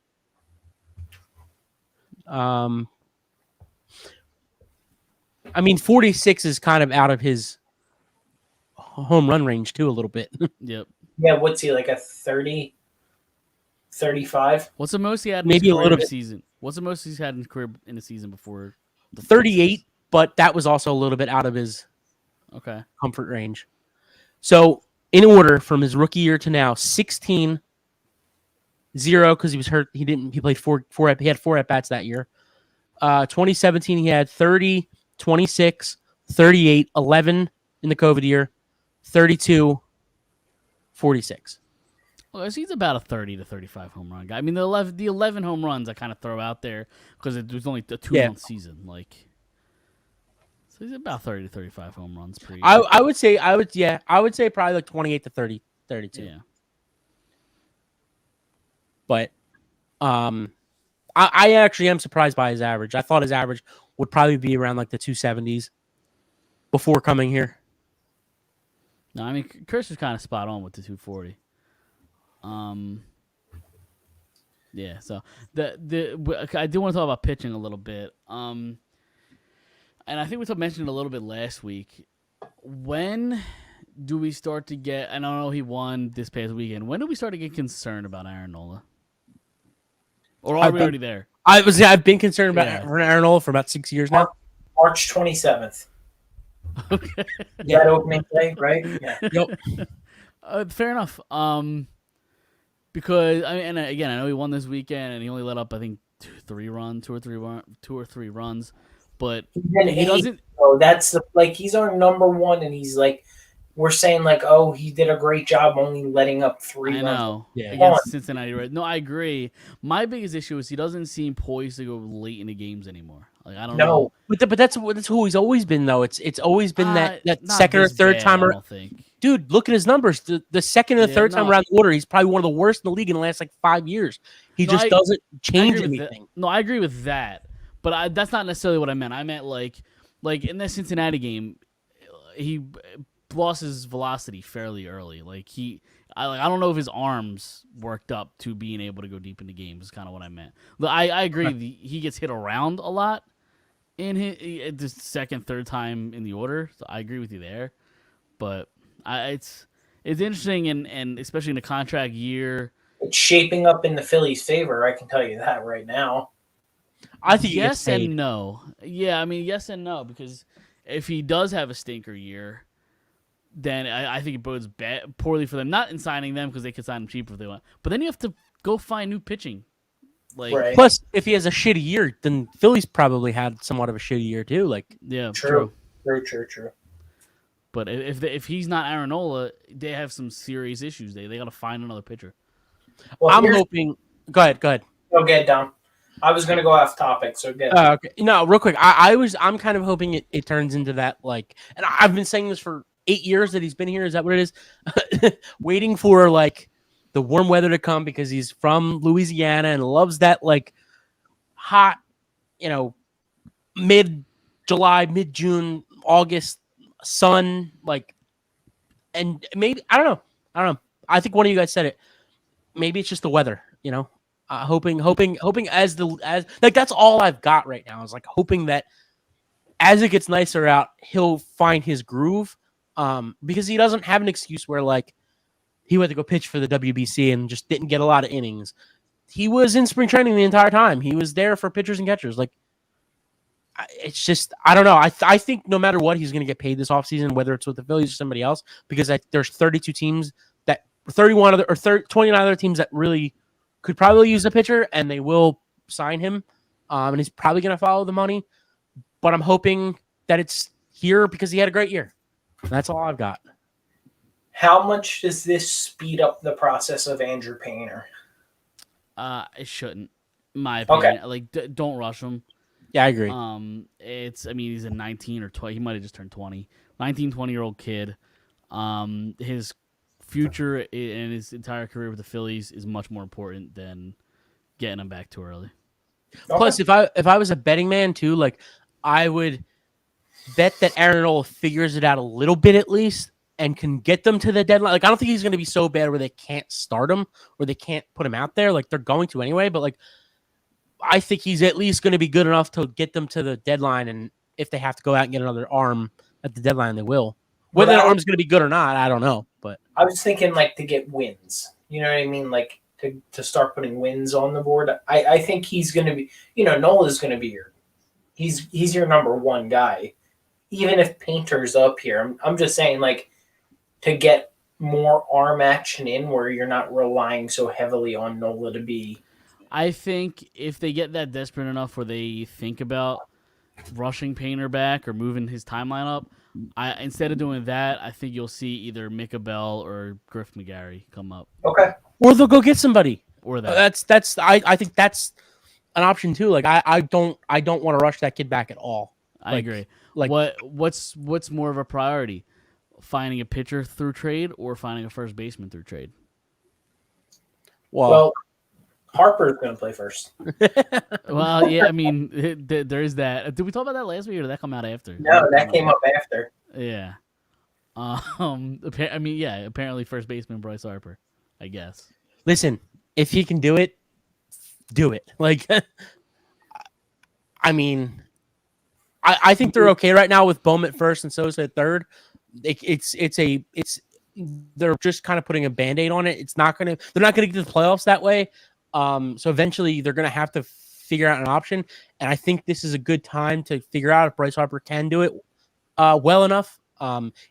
I mean, 46 is kind of out of his home run range too, a little bit. Yep. Yeah, what's he like a 30, 35? What's the most he had in Maybe his a career little in a bit. season? What's the most he's had in his career in a season before? The 38, but that was also a little bit out of his Okay. comfort range. So, in order from his rookie year to now, 16, 0 because he was hurt. He played four. He had 4 at bats that year. 2017, he had 30, 26, 38, 11 in the COVID year, 32, 46. Well, he's about a 30 to 35 home run guy. I mean, the 11 home runs I kind of throw out there because it was only a 2-month season. Like, so he's about 30 to 35 home runs per year. I would say probably like 28 to 30, 32. Yeah. But I actually am surprised by his average. I thought his average would probably be around like the 270s before coming here. No, I mean, Chris was kind of spot on with the 240. Yeah, so I do want to talk about pitching a little bit. And I think we mentioned it a little bit last week. When do we start to get? I don't know he won this past weekend. When do we start to get concerned about Aaron Nola? Or are we already there? I've been concerned about Yeah. Aaron Nola for about 6 years now. March 27th. Okay. Yeah. That opening day, right? Yeah. Yep. Fair enough. Because and again, I know he won this weekend, and he only let up I think two or three runs, but he doesn't. So that's he's our number one, and he's like, we're saying like, oh, he did a great job only letting up 3 I runs. know. Yeah. Against Cincinnati, right? No, I agree. My biggest issue is he doesn't seem poised to go late into games anymore. Like I don't know. But that's who he's always been though. It's always been that Not second or this third bad, time. I don't think. Dude, look at his numbers. The second and the third time around the order, he's probably one of the worst in the league in the last like 5 years. He just doesn't change anything. No, I agree with that, but that's not necessarily what I meant. I meant like in the Cincinnati game, he lost his velocity fairly early. I don't know if his arms worked up to being able to go deep into games. Is kind of what I meant. I agree. He gets hit around a lot in the second, third time in the order. So I agree with you there, but it's interesting and especially in a contract year. It's shaping up in the Phillies' favor. I can tell you that right now. I think yes and no. Yeah, I mean yes and no because if he does have a stinker year, then I think it bodes poorly for them. Not in signing them because they could sign him cheaper if they want, but then you have to go find new pitching. Right. Plus, if he has a shitty year, then Phillies probably had somewhat of a shitty year too. Yeah, True. But if he's not Aaron Nola, they have some serious issues. They got to find another pitcher. Well, I'm hoping. Go ahead. Go get down. I was going to go off topic, so get. Okay. No, real quick. I'm kind of hoping it turns into that and I've been saying this for 8 years that he's been here. Is that what it is? Waiting for the warm weather to come because he's from Louisiana and loves that hot, mid-July, mid-June, August sun. And maybe I don't know. I think one of you guys said it. Maybe it's just the weather. Hoping as that's all I've got right now is hoping that as it gets nicer out, he'll find his groove. Because he doesn't have an excuse where he went to go pitch for the WBC and just didn't get a lot of innings. He was in spring training the entire time. He was there for pitchers and catchers. It's just I don't know. I think no matter what, he's going to get paid this offseason, whether it's with the Phillies or somebody else, because there's 32 teams that 29 other teams that really could probably use a pitcher, and they will sign him. And he's probably going to follow the money. But I'm hoping that it's here because he had a great year. That's all I've got. How much does this speed up the process of Andrew Painter? It shouldn't, in my opinion. Okay. Don't rush him. Yeah, I agree. He's a 19 or 20. He might have just turned 20. 19, 20-year-old kid. His future and his entire career with the Phillies is much more important than getting him back too early. Okay. Plus, if I was a betting man too, I would bet that Aaron Nola figures it out a little bit at least and can get them to the deadline. Like, I don't think he's going to be so bad where they can't start him or they can't put him out there. Like, they're going to anyway. But, like, I think he's at least going to be good enough to get them to the deadline. And if they have to go out and get another arm at the deadline, they will. Whether that arm's going to be good or not, I don't know. But I was thinking, like, to get wins. You know what I mean? Like, to start putting wins on the board. I think he's going to be, Nola's going to be he's your number one guy. Even if Painter's up here, I'm just saying, like, to get more arm action in where you're not relying so heavily on Nola to be. I think if they get that desperate enough where they think about rushing Painter back or moving his timeline up, instead of doing that, I think you'll see either Micah Bell or Griff McGarry come up. Okay. or they'll go get somebody. Or that. I think that's an option too. Like I don't want to rush that kid back at all. I agree. Like what's more of a priority? Finding a pitcher through trade or finding a first baseman through trade? Well, Harper's going to play first. Well, yeah, I mean, there is that. Did we talk about that last week, or did that come out after? No, that came up after. Yeah. I mean, yeah. Apparently, first baseman Bryce Harper. I guess. Listen, if he can do it, do it. Like, I mean, I think they're okay right now with Bowman at first and Sosa at third. They're just kind of putting a Band-Aid on it. They're not gonna get to the playoffs that way. So eventually they're gonna have to figure out an option. And I think this is a good time to figure out if Bryce Harper can do it well enough.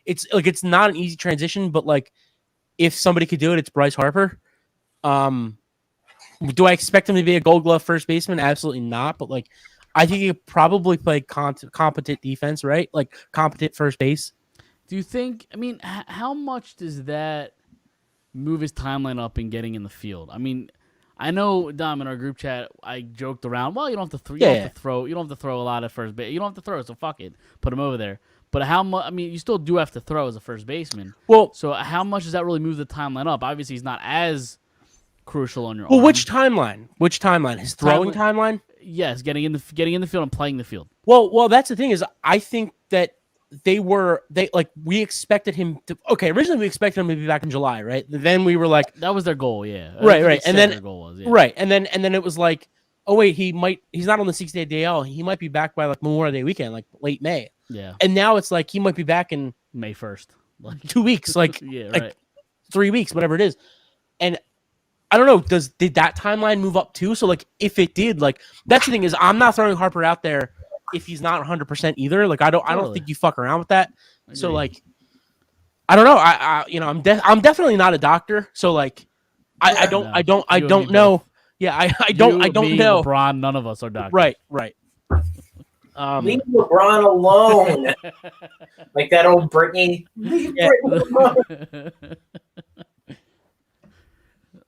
It's not an easy transition, but like if somebody could do it, it's Bryce Harper. Do I expect him to be a Gold Glove first baseman? Absolutely not. But like, I think he could probably play competent defense, right? Like competent first base. Do you think? I mean, how much does that move his timeline up in getting in the field? I mean, I know Dom in our group chat, I joked around. Well, you don't have to throw. You don't have to throw a lot at first base. You don't have to throw, so fuck it, put him over there. But how much? I mean, you still do have to throw as a first baseman. Well, so how much does that really move the timeline up? Obviously, he's not as crucial on your. Well, arm. Which timeline? Which timeline? His throwing timeline? Yes, getting in the field and playing the field. Well, that's the thing is, I think that we expected him to. Okay, originally we expected him to be back in July, right? Then we were like, that was their goal, yeah. Right, and then their goal was, yeah. Right, and then it was like, oh wait, he's not on the 6-day DL. He might be back by like Memorial Day weekend, like late May. Yeah. And now it's like he might be back in May 1st, like 2 weeks, like yeah, like right. 3 weeks, whatever it is. And I don't know, did that timeline move up too? So like if it did, like that's the thing is I'm not throwing Harper out there if he's not 100% either. Like I don't think you fuck around with that. So like I don't know. I'm definitely not a doctor. So like I don't know. Yeah, I don't know. LeBron, none of us are doctors. Right. Leave LeBron alone. Like that old Britney. Leave Britney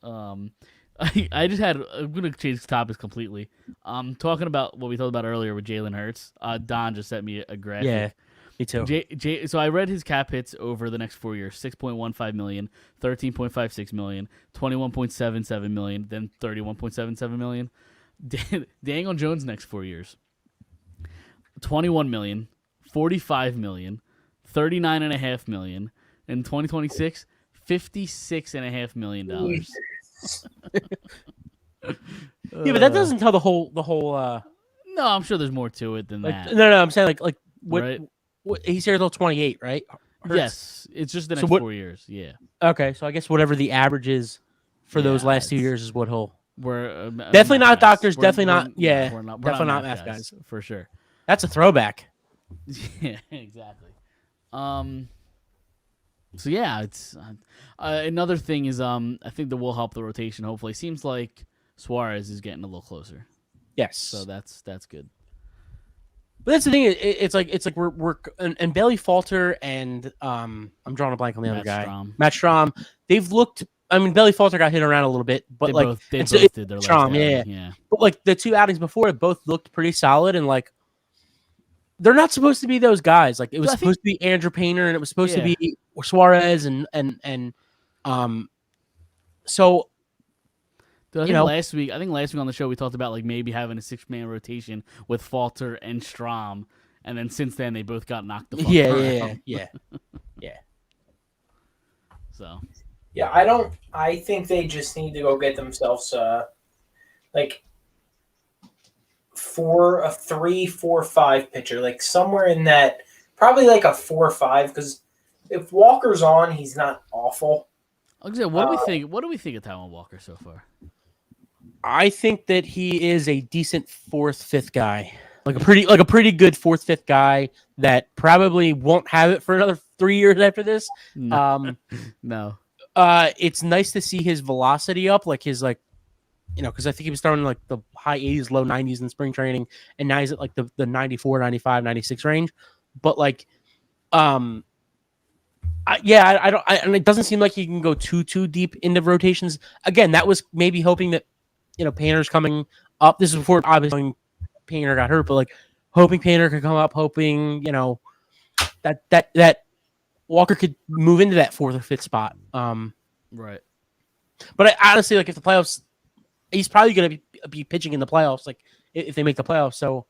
alone. I'm gonna change topics completely. Talking about what we talked about earlier with Jalen Hurts. Don just sent me a graphic. Yeah, me too. So I read his cap hits over the next 4 years: 6.15 million, 13.56 million, 21.77 million, then 31.77 million. Daniel Jones next 4 years: 21 million, 45 million, 39.5 million, and 2026, $56.5 million. Yeah, but that doesn't tell the whole. No, I'm sure there's more to it than like, that. No, I'm saying like what, right? what he's here till 28, right? Hurts. Yes, it's just the next 4 years. Yeah. Okay, so I guess whatever the average is for those last 2 years is what he'll. We're definitely not doctors. We're definitely not. we're not definitely not math guys for sure. That's a throwback. Yeah, exactly. So yeah, it's another thing is I think that will help the rotation. Hopefully, seems like Suarez is getting a little closer. Yes, so that's good. But that's the thing. It's like we're and Bailey Falter and I'm drawing a blank on the other guy, Matt Strahm. They've looked. I mean, Bailey Falter got hit around a little bit, but they like both did their last outing, yeah. But like the two outings before, it both looked pretty solid and like. They're not supposed to be those guys. Like it was supposed to be Andrew Painter and it was supposed to be Suarez and so I think last week on the show we talked about like maybe having a 6-man rotation with Falter and Strahm, and then since then they both got knocked the fuck out. Yeah. So Yeah, I think they just need to go get themselves like a 3-4-5 pitcher, like somewhere in that, probably like a 4-5. Because if Walker's on, he's not awful. like I said, what do we think? What do we think of Taiwan Walker so far? I think that he is a decent fourth, fifth guy. Like a pretty good fourth, fifth guy that probably won't have it for another 3 years after this. No. No. It's nice to see his velocity up, like his because I think he was throwing like the high 80s, low 90s in spring training, and now he's at like the 94, 95, 96 range. But like, and it doesn't seem like he can go too deep into rotations. Again, that was maybe hoping that Painter's coming up. This is before obviously Painter got hurt, but like hoping Painter could come up, hoping that Walker could move into that fourth or fifth spot. Right. But I honestly, like, if the playoffs, he's probably going to be pitching in the playoffs, like if they make the playoffs. So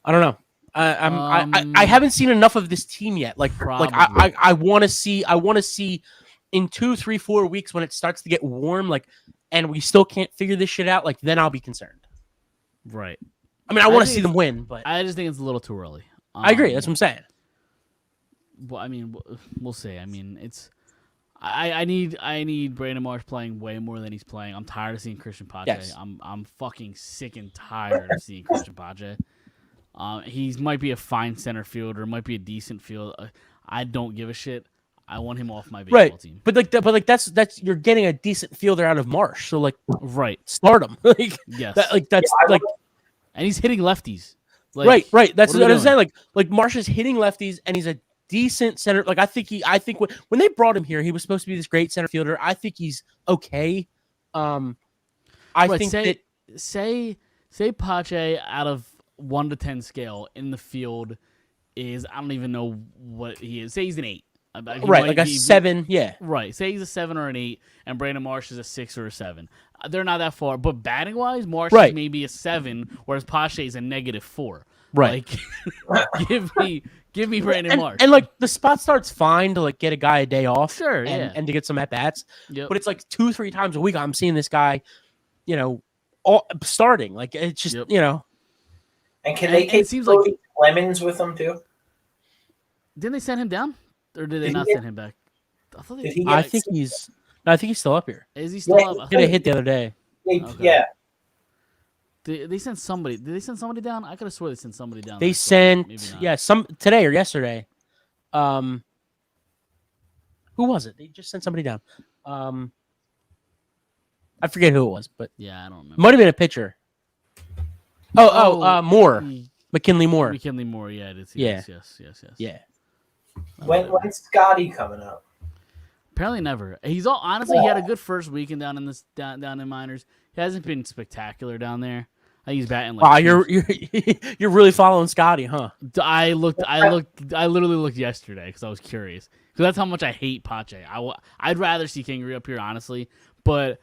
I don't know. I haven't seen enough of this team yet. Like I want to see in 2, 3, 4 weeks when it starts to get warm, like, and we still can't figure this shit out. Like, then I'll be concerned. Right. I mean, I want to see them win, but I just think it's a little too early. I agree. That's what I'm saying. Well, I mean, we'll see. I mean, it's. I need Brandon Marsh playing way more than he's playing. I'm tired of seeing Christian Pache. Yes. I'm fucking sick and tired of seeing Christian Pache. He might be a fine center fielder, might be a decent field. I don't give a shit. I want him off my baseball team. But that's you're getting a decent fielder out of Marsh. So like, right, start him. Like, yes, and he's hitting lefties. Like, right. That's what I'm saying. Like Marsh is hitting lefties, and he's a decent center. Like I think when they brought him here, he was supposed to be this great center fielder. I think he's okay. Say Pache out of 1 to 10 scale in the field is, I don't even know what he is. Say he's an 8. Right, like a 7, yeah. Right, say he's a 7 or an 8, and Brandon Marsh is a 6 or a 7. They're not that far, but batting wise, Marsh is maybe a 7, whereas Pache is a -4. Right. Like, give me Brandon Marsh. And like the spot starts fine to like get a guy a day off, sure, and to get some at bats. Yep. But it's like 2-3 times a week I'm seeing this guy, starting. Like it's just And can they take Lemons with them too? Didn't they send him down, or did they not send him back? I think he's still up here. Is he still up? He hit the other day. Yeah. They sent somebody. Did they send somebody down? I could have swore they sent somebody down. They sent some today or yesterday. Who was it? They just sent somebody down. I forget who it was, but yeah, I don't remember. Might have been a pitcher. Moore. McKinley Moore. McKinley Moore, yeah, it is. Yeah. Yes. Yeah. When's Scotty coming up? Apparently never. He had a good first weekend down in minors. He hasn't been spectacular down there. I think he's batting like. Wow, you're really following Scotty, huh? I literally looked yesterday because I was curious. Because that's how much I hate Pache. I'd rather see Kingery up here, honestly. But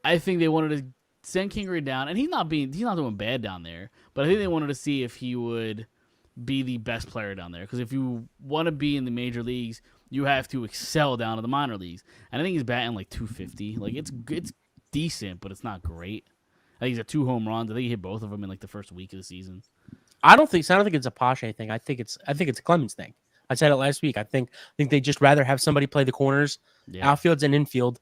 I think they wanted to send Kingery down, and he's not doing bad down there. But I think they wanted to see if he would be the best player down there. Because if you want to be in the major leagues, you have to excel down to the minor leagues. And I think he's batting like 250. Like it's decent, but it's not great. I think he's at 2 home runs. I think he hit both of them in like the first week of the season. I don't think it's a Pache thing. I think it's a Clemens thing. I said it last week. I think they just rather have somebody play the corners, outfields and infield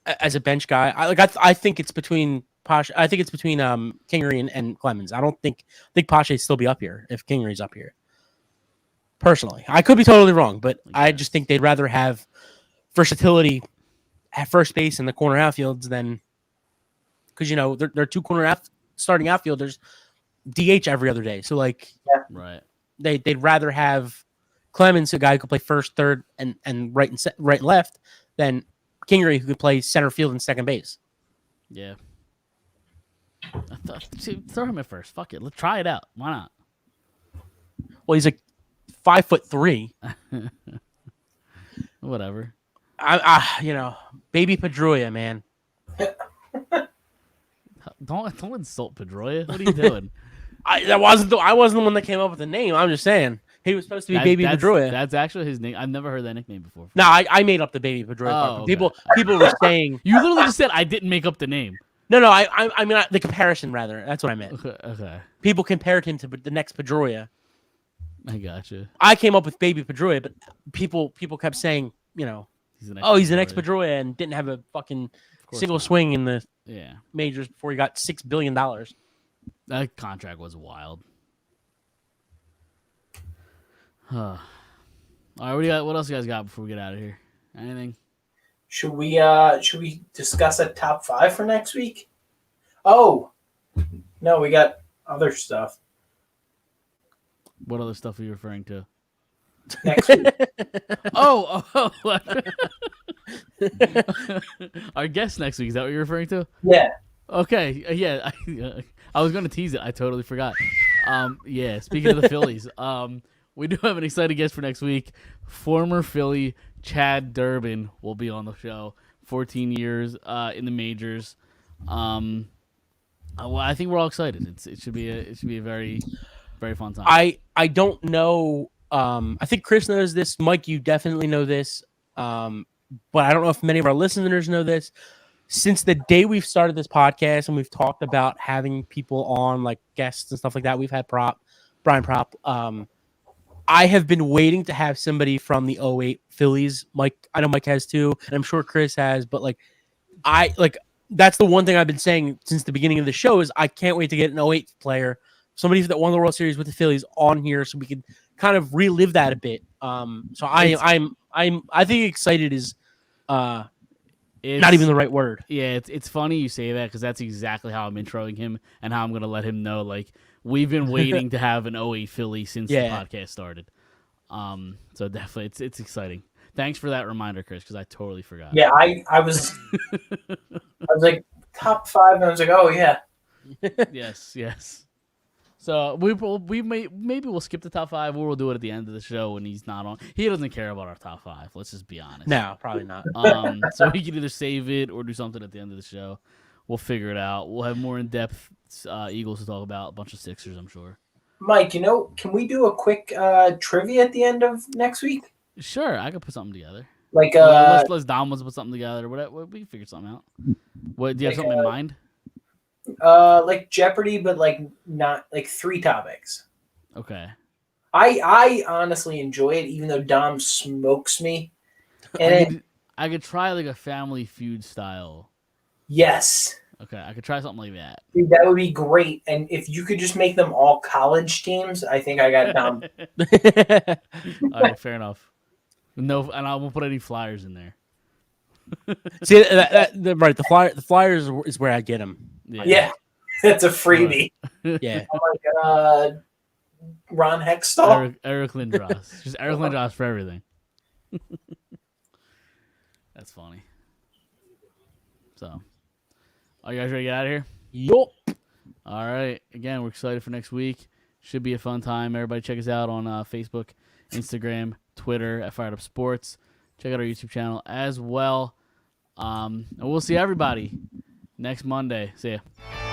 as a bench guy. I think it's between Pache. I think it's between Kingery and Clemens. I think Pache still be up here if Kingery's up here. Personally, I could be totally wrong, but I just think they'd rather have versatility at first base and the corner outfields than because they're 2 corner starting outfielders DH every other day. So right, they'd rather have Clemens, a guy who could play first, third, and right and left, than Kingery, who could play center field and second base. Yeah. Throw him at first. Fuck it. Let's try it out. Why not? Well, he's like 5'3". Whatever. Baby Pedroia, man. Don't insult Pedroia. What are you doing? I wasn't the one that came up with the name. I'm just saying He was supposed to be Baby Pedroia. That's actually his name. I've never heard that nickname before. No, I made up the Baby Pedroia part. Oh, But okay. people were saying You literally just said I didn't make up the name. no. I mean the comparison rather. That's what I meant. Okay. People compared him to the next Pedroia. I gotcha. I came up with Baby Pedroia, but people kept saying, he's an ex Pedroia and didn't have a fucking single swing in the majors before he got $6 billion. That contract was wild. All right, what else you guys got before we get out of here? Anything? Should we discuss a top 5 for next week? Oh, no, we got other stuff What other stuff are you referring to? next week. Oh. Our guest next week, is that what you're referring to? Yeah. Okay, yeah. I was going to tease it. I totally forgot. Yeah, speaking of the Phillies, we do have an exciting guest for next week. Former Philly Chad Durbin will be on the show. 14 years in the majors. Well, I think we're all excited. It should be a very, very fun time. I don't know. I think Chris knows this. Mike, you definitely know this. But I don't know if many of our listeners know this. Since the day we've started this podcast and we've talked about having people on, like guests and stuff like that, we've had Brian Prop. I have been waiting to have somebody from the 08 Phillies. Mike, I know Mike has too, and I'm sure Chris has, but that's the one thing I've been saying since the beginning of the show is I can't wait to get an 08 player, somebody that won the World Series with the Phillies on here so we can kind of relive that a bit. So I think excited is not even the right word. Yeah, it's funny you say that because that's exactly how I'm introing him and how I'm going to let him know. Like, we've been waiting to have an 08 Philly since the podcast started. So definitely, it's exciting. Thanks for that reminder, Chris, because I totally forgot. Yeah, I was like top 5, and I was like, oh yeah. Yes. So maybe we'll skip the top 5, or we'll do it at the end of the show when he's not on. He doesn't care about our top 5. Let's just be honest. No, probably not. So we can either save it or do something at the end of the show. We'll figure it out. We'll have more in-depth Eagles to talk about, a bunch of Sixers, I'm sure. Mike, can we do a quick trivia at the end of next week? Sure, I could put something together. Like let's Dom wants to put something together. Whatever, we can figure something out. What do you have something in mind? Like Jeopardy, but like not like 3 topics. Okay. I honestly enjoy it, even though Dom smokes me. And I could try like a Family Feud style. Yes. Okay, I could try something like that. Dude, that would be great. And if you could just make them all college teams, I think I got Dom. All right, fair enough. No, and I won't put any Flyers in there. See, right? The Flyers is where I get them. Yeah, that's a freebie. Yeah. Oh my God, Ron Hextall. Eric Lindros. Just Eric Lindros for everything. That's funny. So, are you guys ready to get out of here? Yup. All right. Again, we're excited for next week. Should be a fun time. Everybody check us out on Facebook, Instagram, Twitter at Phired Up Sports. Check out our YouTube channel as well. And we'll see everybody next Monday. See ya.